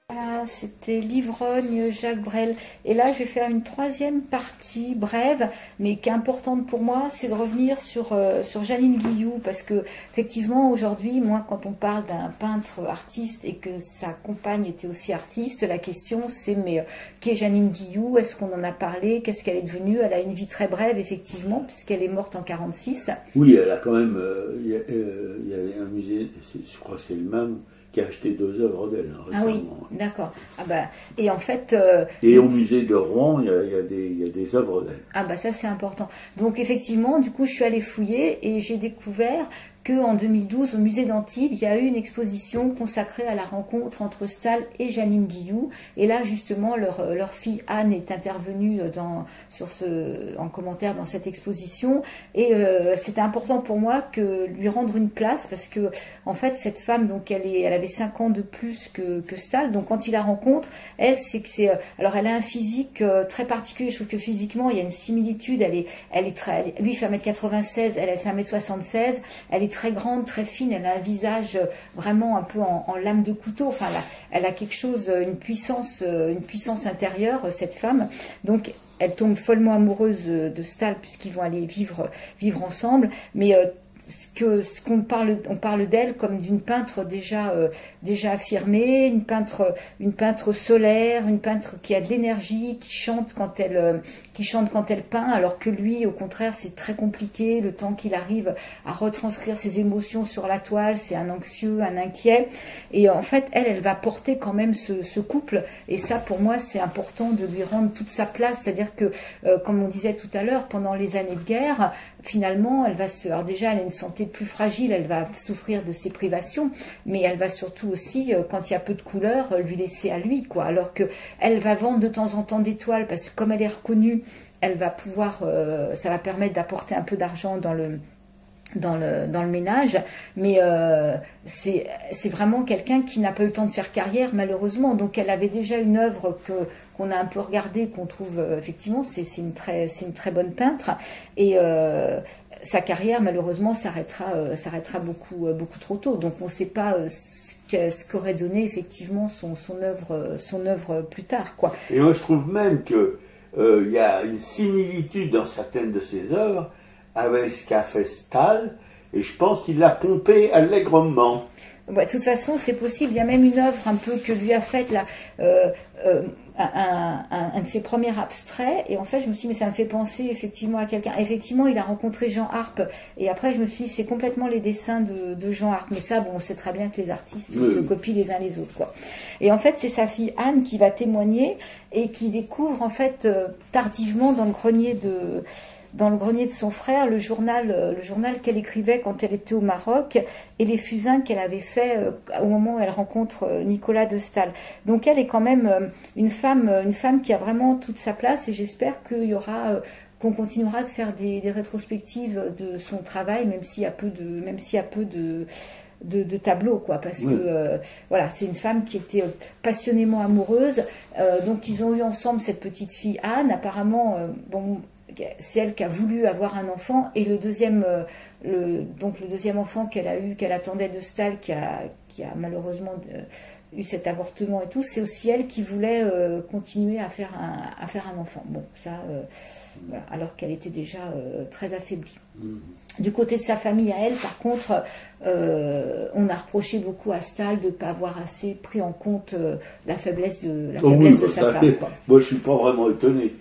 Voilà, c'était l'ivrogne Jacques Brel. Et là, je vais faire une troisième partie brève, mais qui est importante pour moi, c'est de revenir sur Jeanine Guillou, parce que effectivement, aujourd'hui, moi, quand on parle d'un peintre artiste et que sa compagne était aussi artiste, la question c'est, mais qui est Jeanine Guillou? Est-ce qu'on en a parlé? Qu'est-ce qu'elle est devenue? Elle a une vie très brève, effectivement, puisqu'elle est morte en 1946. Oui, elle a quand même, il y a un musée, je crois que c'est le même, qui a acheté 2 œuvres d'elle récemment. Ah oui, d'accord. Ah bah, et en fait... et au musée de Rouen, il y a des œuvres d'elle. Ah bah ça c'est important. Donc effectivement, du coup je suis allée fouiller et j'ai découvert qu'en 2012, au musée d'Antibes, il y a eu une exposition consacrée à la rencontre entre Stahl et Jeanine Guillou. Et là, justement, leur fille Anne est intervenue en commentaire dans cette exposition. Et c'était important pour moi que lui rendre une place, parce que, en fait, cette femme, donc, elle avait 5 ans de plus que Stahl. Donc, quand il la rencontre, elle a un physique très particulier. Je trouve que physiquement, il y a une similitude. Lui, il fait 1m96, elle fait 1m76. Elle est très grande, très fine, elle a un visage vraiment un peu en lame de couteau, enfin elle a quelque chose, une puissance intérieure, cette femme. Donc elle tombe follement amoureuse de Stahl puisqu'ils vont aller vivre ensemble, mais on parle d'elle comme d'une peintre déjà affirmée, une peintre solaire, une peintre qui a de l'énergie, qui chante quand elle peint, alors que lui, au contraire, c'est très compliqué, le temps qu'il arrive à retranscrire ses émotions sur la toile, c'est un anxieux, un inquiet, et en fait, elle va porter quand même ce couple, et ça, pour moi, c'est important de lui rendre toute sa place, c'est-à-dire que, comme on disait tout à l'heure, pendant les années de guerre, finalement, alors déjà, elle a une santé plus fragile, elle va souffrir de ses privations, mais elle va surtout aussi, quand il y a peu de couleurs, lui laisser à lui, quoi. Alors que elle va vendre de temps en temps des toiles, parce que comme elle est reconnue, elle va pouvoir, ça va permettre d'apporter un peu d'argent dans le ménage, mais c'est vraiment quelqu'un qui n'a pas eu le temps de faire carrière, malheureusement. Donc elle avait déjà une œuvre qu'on a un peu regardée, qu'on trouve effectivement, c'est une très bonne peintre, et sa carrière malheureusement s'arrêtera beaucoup trop tôt. Donc on ne sait pas ce qu'aurait donné effectivement son œuvre plus tard, quoi. Et moi je trouve même que il y a une similitude dans certaines de ses œuvres avec ce qu'a fait Stahl, et je pense qu'il l'a pompé allègrement. de toute façon, c'est possible. Il y a même une œuvre un peu que lui a faite là, un de ses premiers abstraits. Et en fait, je me suis dit, mais ça me fait penser effectivement à quelqu'un. Effectivement, il a rencontré Jean Arp. Et après, je me suis dit, c'est complètement les dessins de Jean Arp. Mais ça, bon, on sait très bien que les artistes se copient les uns les autres, quoi. Et en fait, c'est sa fille Anne qui va témoigner et qui découvre en fait tardivement dans le grenier de son frère, le journal qu'elle écrivait quand elle était au Maroc et les fusains qu'elle avait fait au moment où elle rencontre Nicolas de Staël. Donc elle est quand même une femme qui a vraiment toute sa place et j'espère qu'on continuera de faire des rétrospectives de son travail, même s'il y a peu de tableaux, quoi, parce que voilà, c'est une femme qui était passionnément amoureuse. Donc ils ont eu ensemble cette petite fille Anne. Apparemment, c'est elle qui a voulu avoir un enfant et le deuxième enfant qu'elle attendait de Staël, qui a malheureusement eu cet avortement et tout, c'est aussi elle qui voulait continuer à faire un enfant. Bon, ça, voilà, alors qu'elle était déjà très affaiblie. Du côté de sa famille à elle, par contre, on a reproché beaucoup à Staël de ne pas avoir assez pris en compte la faiblesse de sa femme, quoi. Moi, je suis pas vraiment étonné.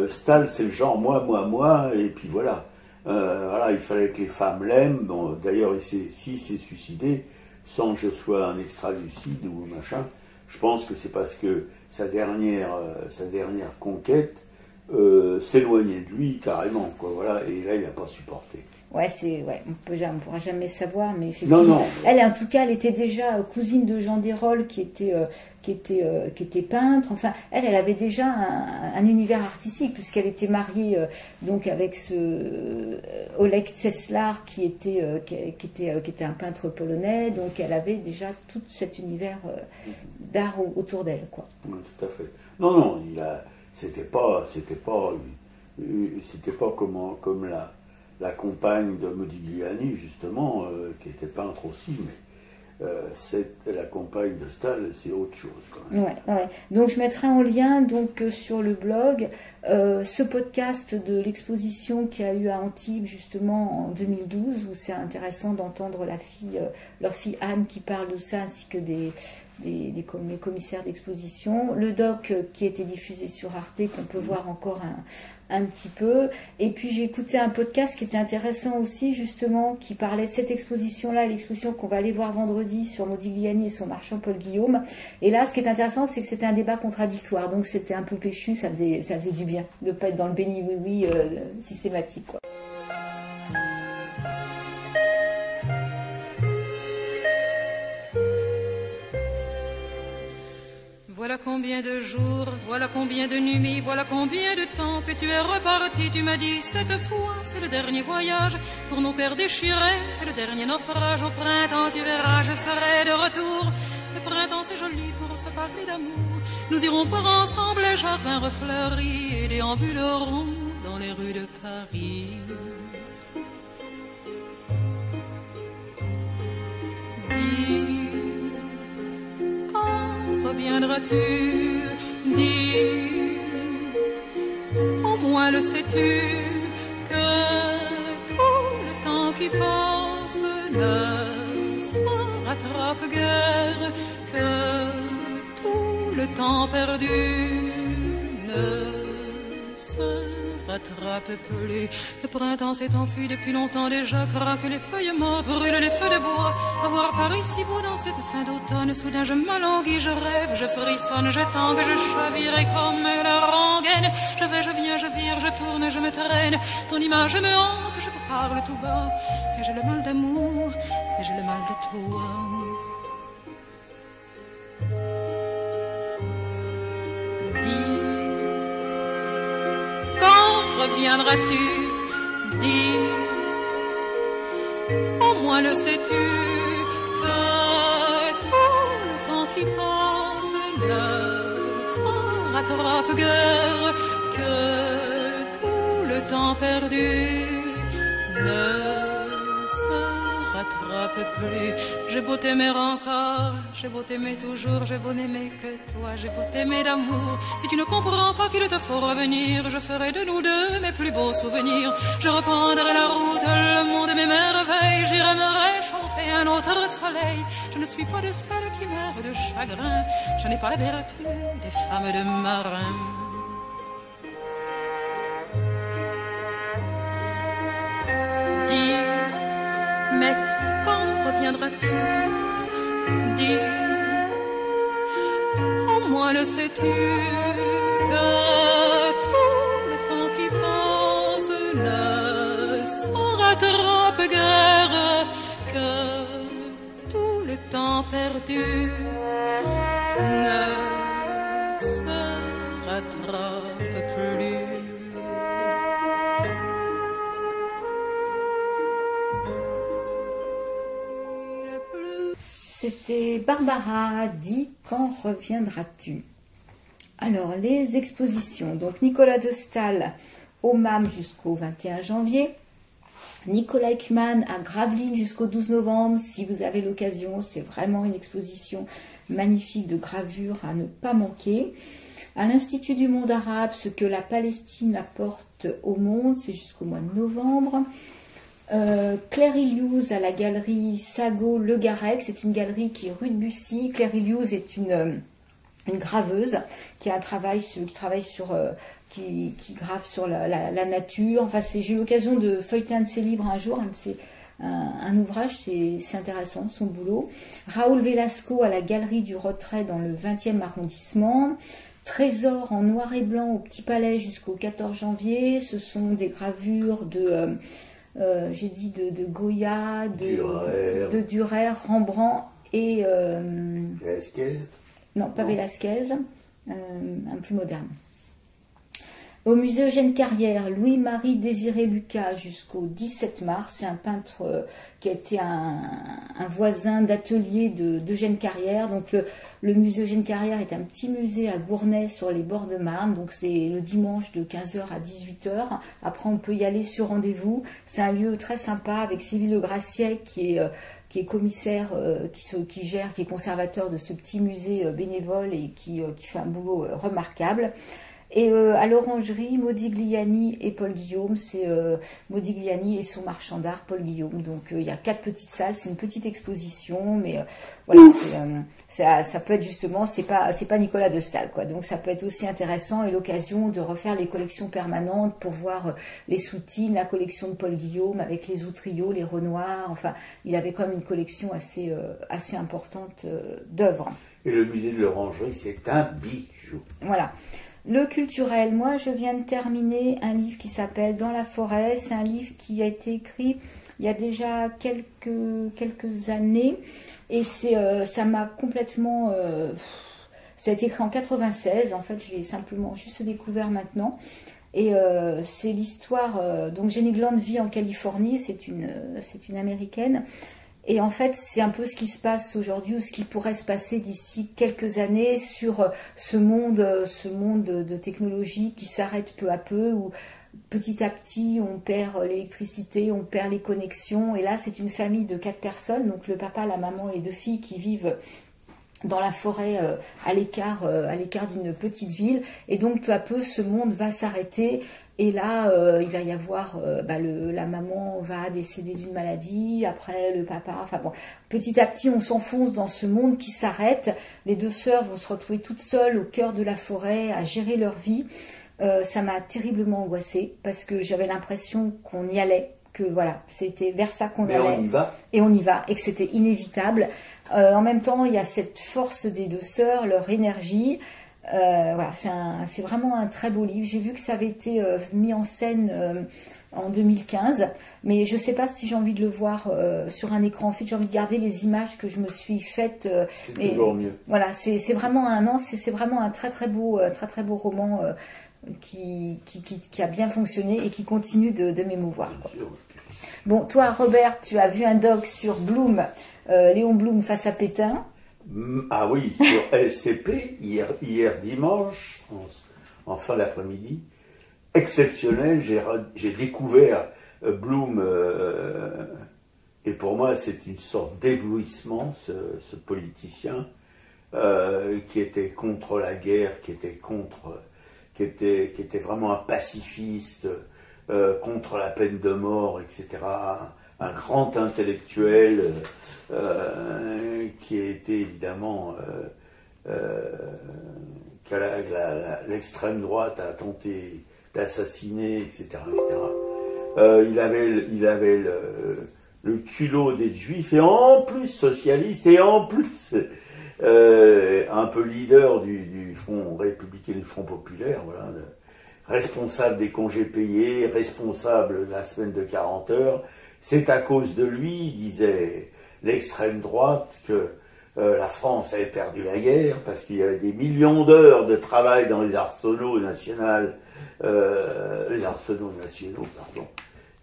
Staël, c'est le genre moi, et puis voilà. Voilà, il fallait que les femmes l'aiment. Bon, d'ailleurs, s'il s'est suicidé sans que je sois un extra-lucide ou machin, je pense que c'est parce que sa dernière conquête s'éloignait de lui carrément, quoi. Voilà, et là, il n'a pas supporté. On ne pourra jamais savoir, mais effectivement, non. Elle, en tout cas, elle était déjà cousine de Jean Desrolles, qui était peintre. Enfin, elle avait déjà un univers artistique, puisqu'elle était mariée donc avec ce Oleg Ceslar, qui était un peintre polonais. Donc, elle avait déjà tout cet univers d'art autour d'elle, quoi. Oui, tout à fait. Non, c'était pas comme la compagne de Modigliani, justement, qui était peintre aussi, mais la compagne de Staël, c'est autre chose, quand même. Ouais. Donc je mettrai en lien sur le blog ce podcast de l'exposition qu'il y a eu à Antibes, justement, en 2012, où c'est intéressant d'entendre leur fille Anne qui parle de ça, ainsi que les commissaires d'exposition. Le doc qui a été diffusé sur Arte, qu'on peut voir encore un petit peu. Et puis j'ai écouté un podcast qui était intéressant aussi, justement, qui parlait de cette exposition-là, l'exposition qu'on va aller voir vendredi sur Modigliani et son marchand Paul Guillaume. Et là, ce qui est intéressant, c'est que c'était un débat contradictoire. Donc c'était un peu péchu, ça faisait du bien de ne pas être dans le béni oui systématique, quoi. Voilà combien de jours, voilà combien de nuits, voilà combien de temps que tu es reparti. Tu m'as dit, cette fois, c'est le dernier voyage pour nos cœurs déchirés, c'est le dernier naufrage. Au printemps, tu verras, je serai de retour. Le printemps, c'est joli pour se parler d'amour. Nous irons voir ensemble les jardins refleuris et déambulerons dans les rues de Paris. Reviendras-tu, dis, au moins le sais-tu, que tout le temps qui passe ne se rattrape guère, que tout le temps perdu ne se rattrape plus. Le printemps s'est enfui depuis longtemps déjà, craquent les feuilles mortes, brûlent les feux de bois. À voir Paris si beau dans cette fin d'automne, soudain je m'alanguis, je rêve, je frissonne, je tangue, je chavire comme la rengaine. Je vais, je viens, je vire, je tourne, je me traîne. Ton image me hante, je te parle tout bas. Et j'ai le mal d'amour, et j'ai le mal de toi. Reviendras-tu, dis, au moins le sais-tu, que tout le temps qui passe ne se rattrape guère, que tout le temps perdu ne se rattrape plus. J'ai beau t'aimer encore, j'ai beau t'aimer toujours, j'ai beau n'aimer que toi, j'ai beau t'aimer d'amour. Si tu ne comprends pas qu'il te faut revenir, je ferai de nous deux mes plus beaux souvenirs. Je reprendrai la route, le monde, mes merveilles, j'irai me réchauffer et un autre soleil. Je ne suis pas de celles qui meurent de chagrin. Je n'ai pas la vertu des femmes de marin. Dis, mais quand reviendras-tu? Dis, au moins le sais-tu que tout le temps qui passe ne s'en rattrape guère, que tout le temps perdu ne se rattrape plus. C'était Barbara, dit quand reviendras-tu? Alors, les expositions. Donc, Nicolas de Staël au MAM jusqu'au 21 janvier. Nicolas Ekman à Gravelines jusqu'au 12 novembre. Si vous avez l'occasion, c'est vraiment une exposition magnifique de gravures à ne pas manquer. À l'Institut du monde arabe, ce que la Palestine apporte au monde, c'est jusqu'au mois de novembre. Claire Iliouz à la galerie Sago Le Garec, c'est une galerie qui est rue de Bussy. Claire Iliouz est une graveuse qui a un travail qui grave sur la nature. Enfin, j'ai eu l'occasion de feuilleter un de ses livres un jour, un ouvrage, c'est intéressant son boulot. Raoul Velasco à la galerie du Retrait dans le 20e arrondissement. Trésor en noir et blanc au Petit Palais jusqu'au 14 janvier. Ce sont des gravures de Goya, de Dürer, Rembrandt et... Velasquez? Non, pas Velasquez, un plus moderne. Au musée Eugène Carrière, Louis-Marie Désiré Lucas jusqu'au 17 mars. C'est un peintre qui a été un voisin d'atelier d'Eugène Carrière. Donc le musée Eugène Carrière est un petit musée à Gournay sur les bords de Marne. Donc c'est le dimanche de 15h à 18h. Après on peut y aller sur rendez-vous. C'est un lieu très sympa avec Sylvie Le Graciet qui est commissaire, qui est conservateur de ce petit musée bénévole et qui fait un boulot remarquable. Et à l'Orangerie, Modigliani et Paul Guillaume, c'est Modigliani et son marchand d'art, Paul Guillaume. Donc il y a 4 petites salles, c'est une petite exposition, mais voilà, ça peut être justement, c'est pas Nicolas de Staël, quoi. Donc ça peut être aussi intéressant et l'occasion de refaire les collections permanentes pour voir les Soutines, la collection de Paul Guillaume avec les Outrillots, les Renoirs. Enfin, il avait quand même une collection assez importante d'œuvres. Et le musée de l'Orangerie, c'est un bijou. Voilà. Le culturel, moi je viens de terminer un livre qui s'appelle Dans la forêt. C'est un livre qui a été écrit il y a déjà quelques années et ça m'a complètement... ça a été écrit en 96, en fait je l'ai simplement juste découvert maintenant. Et c'est l'histoire... donc Jenny Gland vit en Californie, c'est une américaine. Et en fait, c'est un peu ce qui se passe aujourd'hui ou ce qui pourrait se passer d'ici quelques années sur ce monde de technologie qui s'arrête peu à peu, où petit à petit on perd l'électricité, on perd les connexions. Et là, c'est une famille de 4 personnes, donc le papa, la maman et les 2 filles qui vivent dans la forêt à l'écart d'une petite ville. Et donc peu à peu, ce monde va s'arrêter. Et là, il va y avoir, la maman va décéder d'une maladie, après le papa, enfin bon, petit à petit on s'enfonce dans ce monde qui s'arrête. Les 2 sœurs vont se retrouver toutes seules au cœur de la forêt à gérer leur vie. Ça m'a terriblement angoissée parce que j'avais l'impression qu'on y allait, que voilà, c'était vers ça qu'on allait. On y va. Et on y va, et que c'était inévitable. En même temps, il y a cette force des 2 sœurs, leur énergie. Voilà, c'est vraiment un très beau livre. J'ai vu que ça avait été mis en scène en 2015, mais je ne sais pas si j'ai envie de le voir sur un écran. En fait, j'ai envie de garder les images que je me suis faites. C'est toujours mieux. Voilà, c'est vraiment c'est vraiment un très très beau roman qui a bien fonctionné et qui continue de m'émouvoir. Bon, toi, Robert, tu as vu un doc sur Blum, Léon Blum face à Pétain. Ah oui, sur LCP, hier dimanche, en fin d'après-midi, exceptionnel, j'ai découvert Blum, et pour moi c'est une sorte d'éblouissement, ce politicien, qui était contre la guerre, qui était vraiment un pacifiste, contre la peine de mort, etc., un grand intellectuel qui a été évidemment que l'extrême droite a tenté d'assassiner, etc., etc. Il avait le culot des juifs, et en plus socialiste, et en plus un peu leader du Front républicain, du Front populaire, voilà, responsable des congés payés, responsable de la semaine de 40 heures. C'est à cause de lui, disait l'extrême droite, que la France avait perdu la guerre, parce qu'il y avait des millions d'heures de travail dans les arsenaux nationaux,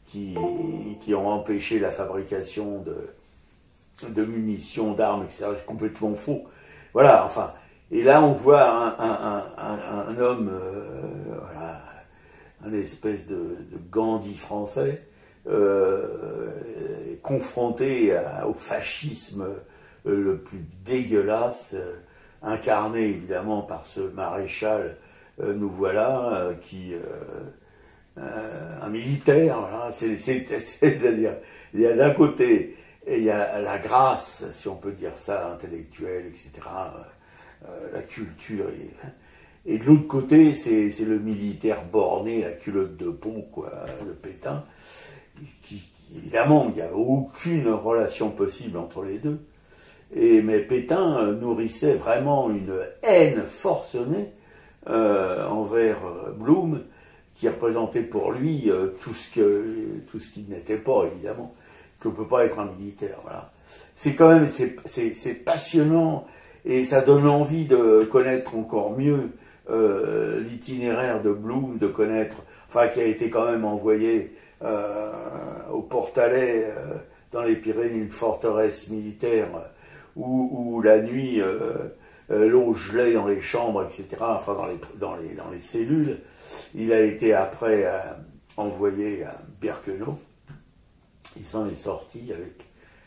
qui ont empêché la fabrication de munitions, d'armes, etc. C'est complètement faux. Voilà, enfin. Et là, on voit un homme, voilà, un espèce de Gandhi français, confronté au fascisme le plus dégueulasse, incarné évidemment par ce maréchal, nous voilà, un militaire, voilà, c'est-à-dire, il y a d'un côté, il y a la grâce, si on peut dire ça, intellectuelle, etc., la culture, et de l'autre côté, c'est le militaire borné, la culotte de peau, quoi, le Pétain, qui évidemment, il n'y a aucune relation possible entre les deux. Mais Pétain nourrissait vraiment une haine forcenée envers Blum, qui représentait pour lui tout ce qu'il n'était pas, évidemment, qu'on ne peut pas être un militaire. Voilà. C'est quand même, c'est passionnant, et ça donne envie de connaître encore mieux l'itinéraire de Blum, de connaître, enfin, qui a été quand même envoyé au Portalet, dans les Pyrénées, une forteresse militaire, où la nuit, l'eau gelait dans les chambres, etc., enfin dans les cellules. Il a été après envoyé à Birkenau. Il s'en est sorti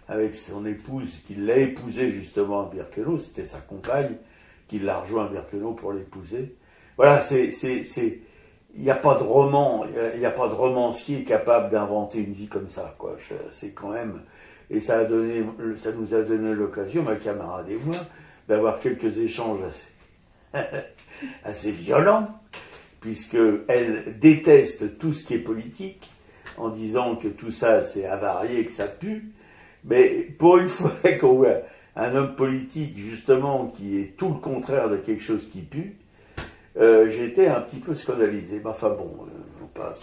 avec son épouse, qu'il l'a épousée justement à Birkenau, c'était sa compagne, qui l'a rejoint à Birkenau pour l'épouser. Voilà, il n'y a pas de roman, il n'y a pas de romancier capable d'inventer une vie comme ça, quoi. C'est quand même, et ça nous a donné l'occasion, ma camarade et moi, d'avoir quelques échanges assez violents, puisqu'elle déteste tout ce qui est politique, en disant que tout ça c'est avarié, que ça pue. Mais pour une fois qu'on voit un homme politique, justement, qui est tout le contraire de quelque chose qui pue, j'ai été un petit peu scandalisé. Enfin bon,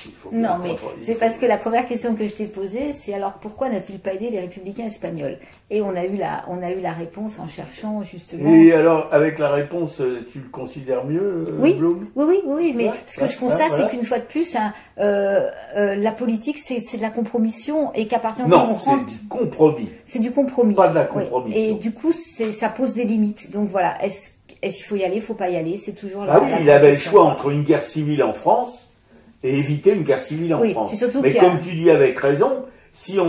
il faut non, mais c'est parce que la première question que je t'ai posée, c'est alors pourquoi n'a-t-il pas aidé les républicains espagnols? Et on a eu la réponse en cherchant justement. Et alors, avec la réponse, tu le considères mieux, oui, Blum? Oui, mais ce que je constate, c'est qu'une fois de plus, la politique, c'est de la compromission, et qu'à partir du moment où on rentre... c'est du compromis. C'est du compromis. Pas de la compromission. Oui. Et du coup, ça pose des limites. Donc voilà, est-ce qu'il faut y aller, il ne faut pas y aller? C'est toujours la oui, il avait le choix entre une guerre civile en France et éviter une guerre civile en France. Mais comme tu dis avec raison, s'il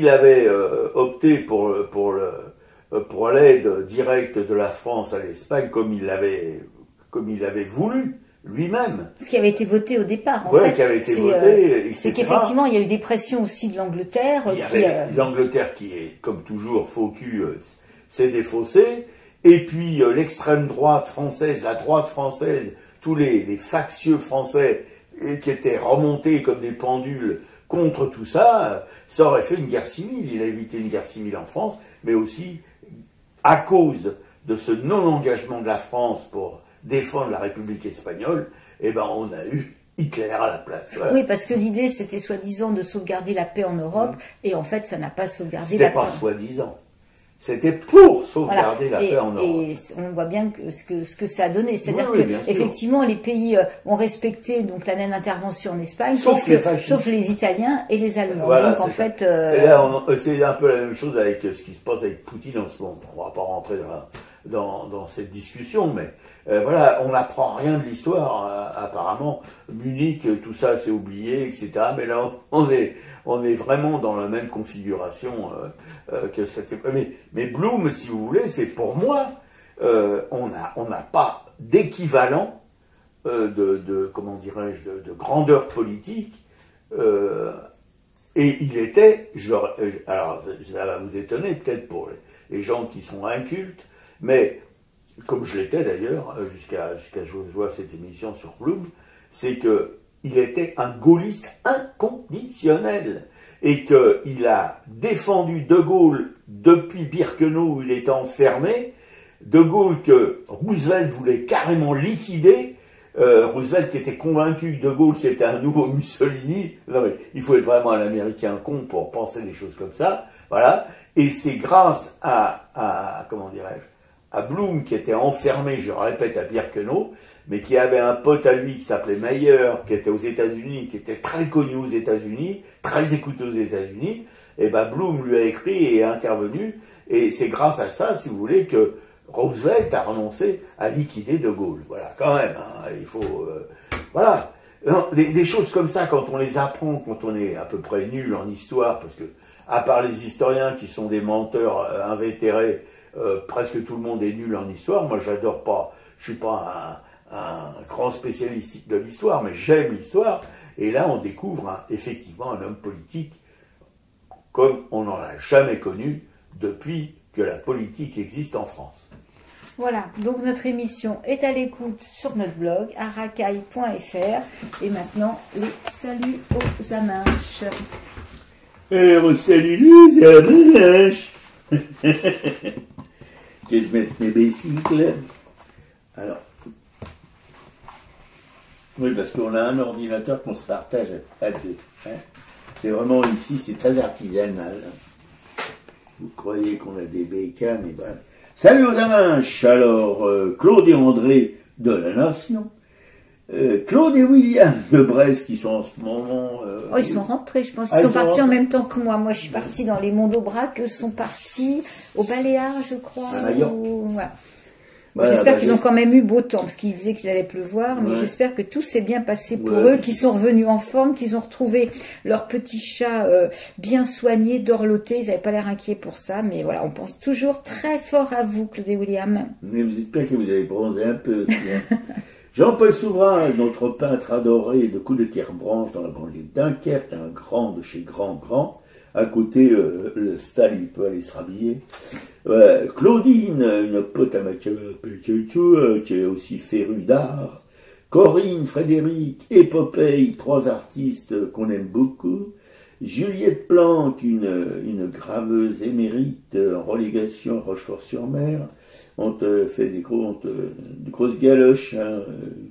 avait opté pour l'aide directe de la France à l'Espagne, comme il l'avait voulu lui-même. Ce qui avait été voté au départ, en fait. Qui avait été voté, c'est qu'effectivement, il y a eu des pressions aussi de l'Angleterre. L'Angleterre qui est, comme toujours, faux cul, s'est défaussée. Et puis l'extrême droite française, la droite française, tous les factieux français qui étaient remontés comme des pendules contre tout ça, ça aurait fait une guerre civile. Il a évité une guerre civile en France, mais aussi à cause de ce non-engagement de la France pour défendre la République espagnole, eh ben on a eu Hitler à la place. Voilà. Oui, parce que l'idée c'était soi-disant de sauvegarder la paix en Europe, et en fait ça n'a pas sauvegardé la paix. C'était pas soi-disant. C'était pour sauvegarder la paix en Europe. Et on voit bien ce que ça a donné. C'est-à-dire que effectivement, les pays ont respecté donc la non-intervention en Espagne, sauf les Italiens et les Allemands. Voilà, donc en fait, et là, c'est un peu la même chose avec ce qui se passe avec Poutine en ce moment. On ne va pas rentrer dans cette discussion, mais voilà, on n'apprend rien de l'histoire. Apparemment, Munich, tout ça, c'est oublié, etc. Mais là, on est vraiment dans la même configuration que cette. Mais Blum, si vous voulez, c'est pour moi, on n'a pas d'équivalent comment dirais-je, de grandeur politique Et il était, alors ça va vous étonner peut-être pour les gens qui sont incultes, mais comme je l'étais d'ailleurs, jusqu'à ce que je vois cette émission sur Blum, c'est qu'il était un gaulliste inconditionnel et qu'il a défendu De Gaulle depuis Birkenau où il était enfermé, De Gaulle que Roosevelt voulait carrément liquider. Roosevelt qui était convaincu que De Gaulle c'était un nouveau Mussolini. Non mais il faut être vraiment un Américain con pour penser des choses comme ça. Voilà. Et c'est grâce à comment dirais-je, à Blum qui était enfermé, je répète, à Birkenau, mais qui avait un pote à lui qui s'appelait Meyer, qui était aux États-Unis, qui était très connu aux États-Unis, très écouté aux États-Unis. Et ben Blum lui a écrit et est intervenu. Et c'est grâce à ça, si vous voulez, que Roosevelt a renoncé à liquider De Gaulle. Voilà, quand même, hein, il faut... voilà. Non, des choses comme ça, quand on les apprend, quand on est à peu près nul en histoire, parce que, à part les historiens qui sont des menteurs invétérés, presque tout le monde est nul en histoire. Moi, j'adore pas, je suis pas un grand spécialiste de l'histoire, mais j'aime l'histoire. Et là, on découvre effectivement un homme politique comme on n'en a jamais connu depuis que la politique existe en France. Voilà, donc notre émission est à l'écoute sur notre blog, aracaille.fr. Et maintenant, les saluts aux Aminches. Alors, salut les Aminches. Que je mette mes bicycles. Alors, oui, parce qu'on a un ordinateur qu'on se partage à deux. Hein. C'est vraiment ici, c'est très artisanal. Vous croyez qu'on a des bécanes, et ben... Salut aux Aminches. Alors, Claude et André de la Nation, Claude et William de Brest qui sont en ce moment... ils sont rentrés, je pense. Ils sont partis en même temps que moi. Moi, je suis partie dans les Monts d'Aubrac. Eux sont partis au Baléares, je crois. À Majorque. Voilà. Voilà, j'espère qu'ils ont quand même eu beau temps, parce qu'ils disaient qu'il allait pleuvoir, mais j'espère que tout s'est bien passé pour eux, qu'ils sont revenus en forme, qu'ils ont retrouvé leur petit chat bien soigné, dorloté. Ils n'avaient pas l'air inquiets pour ça, mais voilà, on pense toujours très fort à vous, Claude et William. Mais vous dites pas que vous avez bronzé un peu aussi. Hein. Jean-Paul Souverain, notre peintre adoré de coups de tire-branche dans la banlieue de Dunkerque, un grand de chez Grand. À côté, le stade, il peut aller se rhabiller. Claudine, une pote à Mathieu, qui est aussi férue d'art. Corinne, Frédéric et Popeye, trois artistes qu'on aime beaucoup. Juliette Planck, une graveuse émérite en relégation à Rochefort-sur-Mer. On te fait des grosses galoches, hein,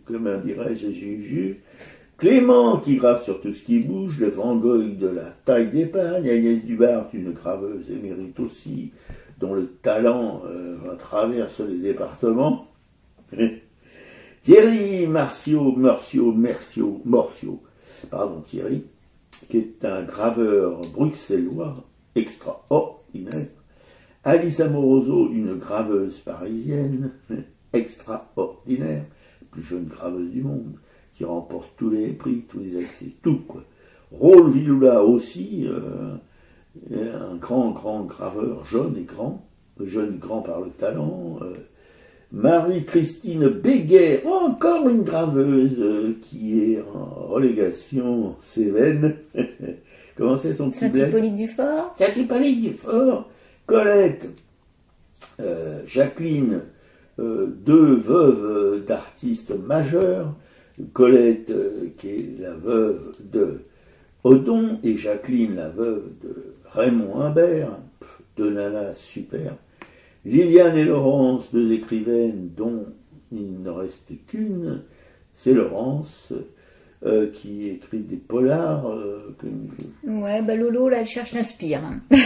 comment dirais-je, Juju. Clément, qui grave sur tout ce qui bouge, le Van Gogh de la taille d'épargne, Agnès Dubart, une graveuse émérite aussi, dont le talent traverse les départements. Thierry Morcio, Thierry, qui est un graveur bruxellois extraordinaire. Alice Amoroso, une graveuse parisienne extraordinaire, la plus jeune graveuse du monde, qui remporte tous les prix, tous les accès, tout quoi. Raoul Villoula aussi, un grand graveur, jeune grand par le talent. Marie-Christine Béguet, encore une graveuse qui est en relégation Cévennes. Comment c'est son petit bled ? Saint-Hippolyte du Fort. Saint-Hippolyte du Fort. Colette, Jacqueline, deux veuves d'artistes majeurs. Colette, qui est la veuve de Odon, et Jacqueline, la veuve de Raymond Imbert, deux nanas super. Liliane et Laurence, deux écrivaines dont il ne reste qu'une, c'est Laurence, qui écrit des polars. Ouais, bah Lolo, là, elle cherche l'inspire.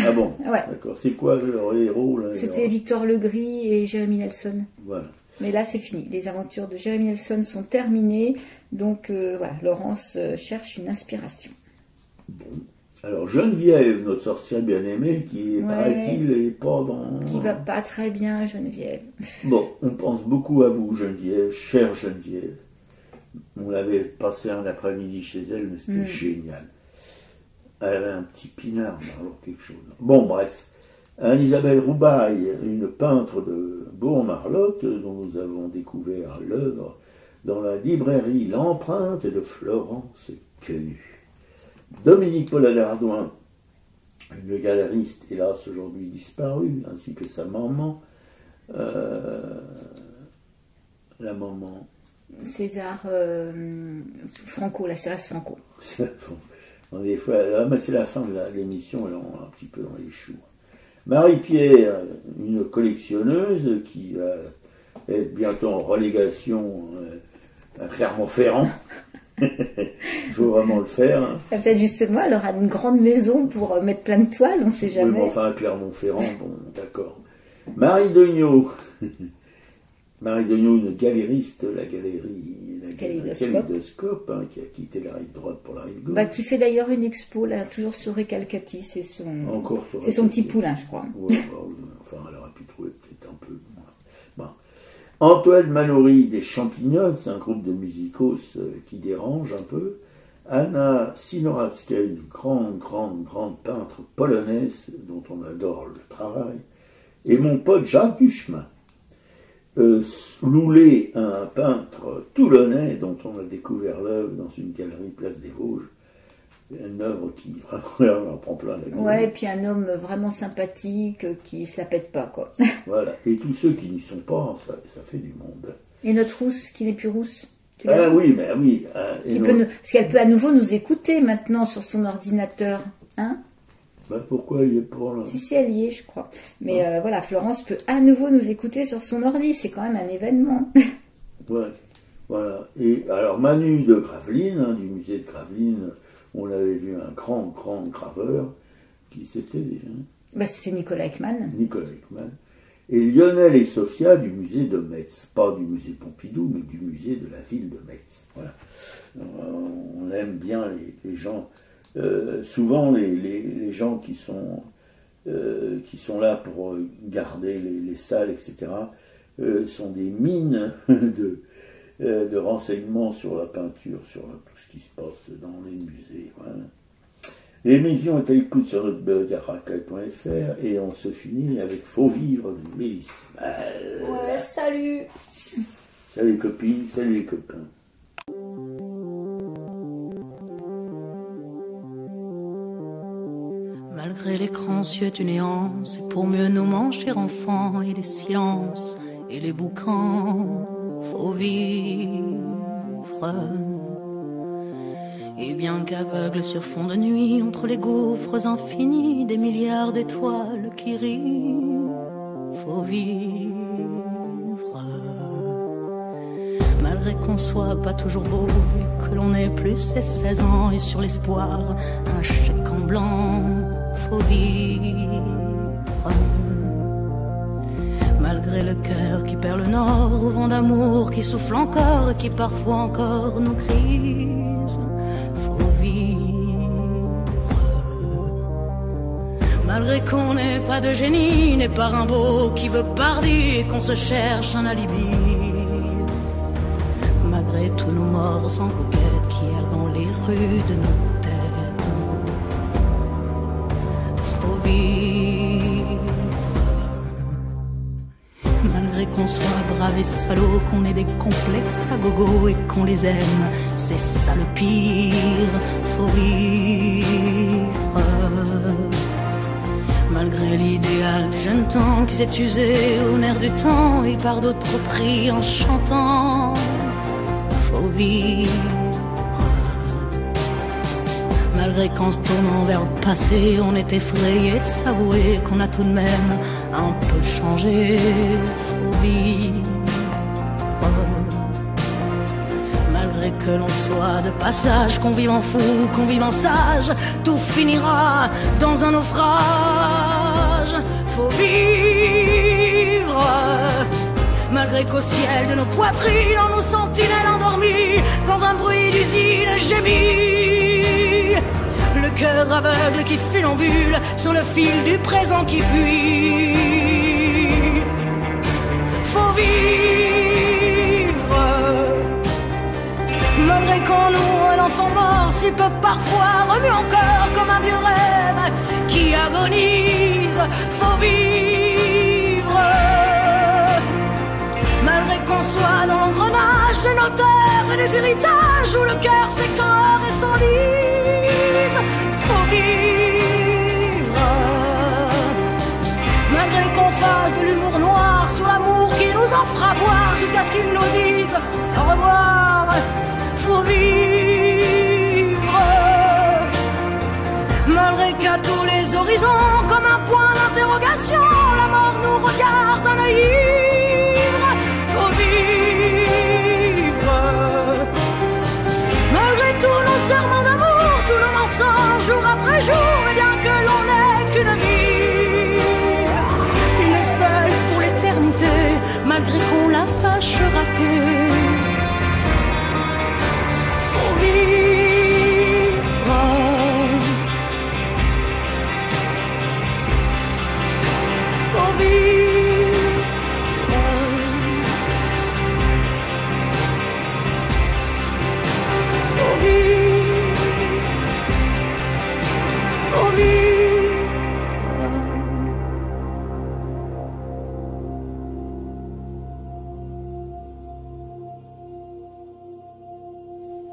Ah bon, ouais. D'accord. C'est quoi leur héros là? C'était Victor Legris et Jérémy Nelson. Voilà. Mais là, c'est fini. Les aventures de Jérémy Nelson sont terminées. Donc, voilà, Laurence cherche une inspiration. Bon. Alors, Geneviève, notre sorcière bien-aimée, qui, paraît-il, est pas dans... Qui va pas très bien, Geneviève. Bon, on pense beaucoup à vous, Geneviève, chère Geneviève. On avait passé un après-midi chez elle, mais c'était génial. Elle avait un petit pinard, alors quelque chose. Bon, bref. Anne-Isabelle Roubaille, une peintre de Bourg-Marlotte, dont nous avons découvert l'œuvre dans la librairie L'Empreinte de Florence Quenu. Dominique Paul-Alardouin, une galeriste, hélas aujourd'hui disparue, ainsi que sa maman, la maman. César Franco, la Cérès Franco. Des fois, là, c'est la fin de l'émission, elle est un petit peu dans les choux. Marie-Pierre, une collectionneuse qui va être bientôt en relégation à Clermont-Ferrand. Il faut vraiment le faire. Hein. Peut-être justement, elle aura une grande maison pour mettre plein de toiles, on ne sait jamais. Oui, mais enfin, à Clermont-Ferrand, bon, d'accord. Marie Degnaud. Marie Degnaud, une galériste, la Kaléidoscope, hein, qui a quitté la rive droite pour la rive gauche. Qui fait d'ailleurs une expo, là, toujours sur Recalcati, c'est son petit poulain, je crois. Ouais, enfin, elle aurait pu trouver peut-être un peu. Bon. Antoine Mallory des Champignons, c'est un groupe de musicos qui dérange un peu. Anna Sinoracka, une grande peintre polonaise dont on adore le travail. Et mon pote Jacques Duchemin. Loulet, un peintre toulonnais dont on a découvert l'œuvre dans une galerie Place des Vosges. Une œuvre qui vraiment en prend plein la gueule. Ouais, et puis un homme vraiment sympathique qui ne se la pète pas, quoi. Voilà, et tous ceux qui n'y sont pas, ça fait du monde. Et notre rousse, qui n'est plus rousse. Oui, mais oui. Parce qu'elle peut à nouveau nous écouter maintenant sur son ordinateur, hein. Pourquoi il est pour là? Si, elle y est, je crois. Mais voilà, Florence peut à nouveau nous écouter sur son ordi. C'est quand même un événement. Ouais, voilà. Et alors, Manu de Gravelines, hein, du musée de Gravelines, on avait vu un grand graveur. Qui c'était déjà? C'était Nicolas Ekman. Et Lionel et Sophia du musée de Metz. Pas du musée Pompidou, mais du musée de la ville de Metz. Voilà. On aime bien les gens... souvent les gens qui sont là pour garder les salles, etc., sont des mines de renseignements sur la peinture, sur tout ce qui se passe dans les musées. Voilà. L'émission est à l'écoute sur notre blog arracaille.fr et on se finit avec Faut vivre de Mélisse. Ouais, salut. Salut les copines, salut les copains. Malgré l'écran suet une néant, c'est pour mieux nous manger enfants et les silences et les boucans, faut vivre. Et bien qu'aveugle sur fond de nuit, entre les gouffres infinis des milliards d'étoiles qui rient, faut vivre. Malgré qu'on soit pas toujours beau et que l'on ait plus ses 16 ans et sur l'espoir, un chèque en blanc, faut vivre. Malgré le cœur qui perd le nord, au vent d'amour qui souffle encore et qui parfois encore nous crise, faut vivre. Malgré qu'on n'ait pas de génie, n'est pas Rimbaud qui veut pardir et qu'on se cherche un alibi. Malgré tous nos morts sans coquette qui errent dans les rues de nos têtes, faut vivre. Malgré qu'on soit brave et salaud, qu'on ait des complexes à gogo et qu'on les aime, c'est ça le pire, faut vivre. Malgré l'idéal des jeunes temps qui s'est usé au nerf du temps et par d'autres pris en chantant, faut vivre. Malgré qu'en se tournant vers le passé, on est effrayé de s'avouer qu'on a tout de même un peu changé, faut vivre. Malgré que l'on soit de passage, qu'on vive en fou, qu'on vive en sage, tout finira dans un naufrage, faut vivre. Malgré qu'au ciel de nos poitrines, en nos sentinelles endormies, dans un bruit d'usine gémit, le cœur aveugle qui funambule sur le fil du présent qui fuit, faut vivre. Malgré qu'on noue un enfant mort, s'il peut parfois remuer encore comme un vieux rêve qui agonise, faut vivre. Malgré qu'on soit dans l'engrenage des notaires et des héritages où le cœur s'écœure et s'enlise, bise. Au revoir, faut vivre. Malgré qu'à tous les horizons, comme un point d'interrogation, la mort nous regarde d'un œil ivre. Faut vivre. Malgré tous nos serments d'amour, tous nos mensonges, jour après jour, et bien que l'on n'ait qu'une vie, une est seule pour l'éternité, malgré qu'on la sache rater. Faut vivre. Faut vivre. Faut vivre. Faut vivre.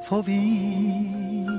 Faut vivre.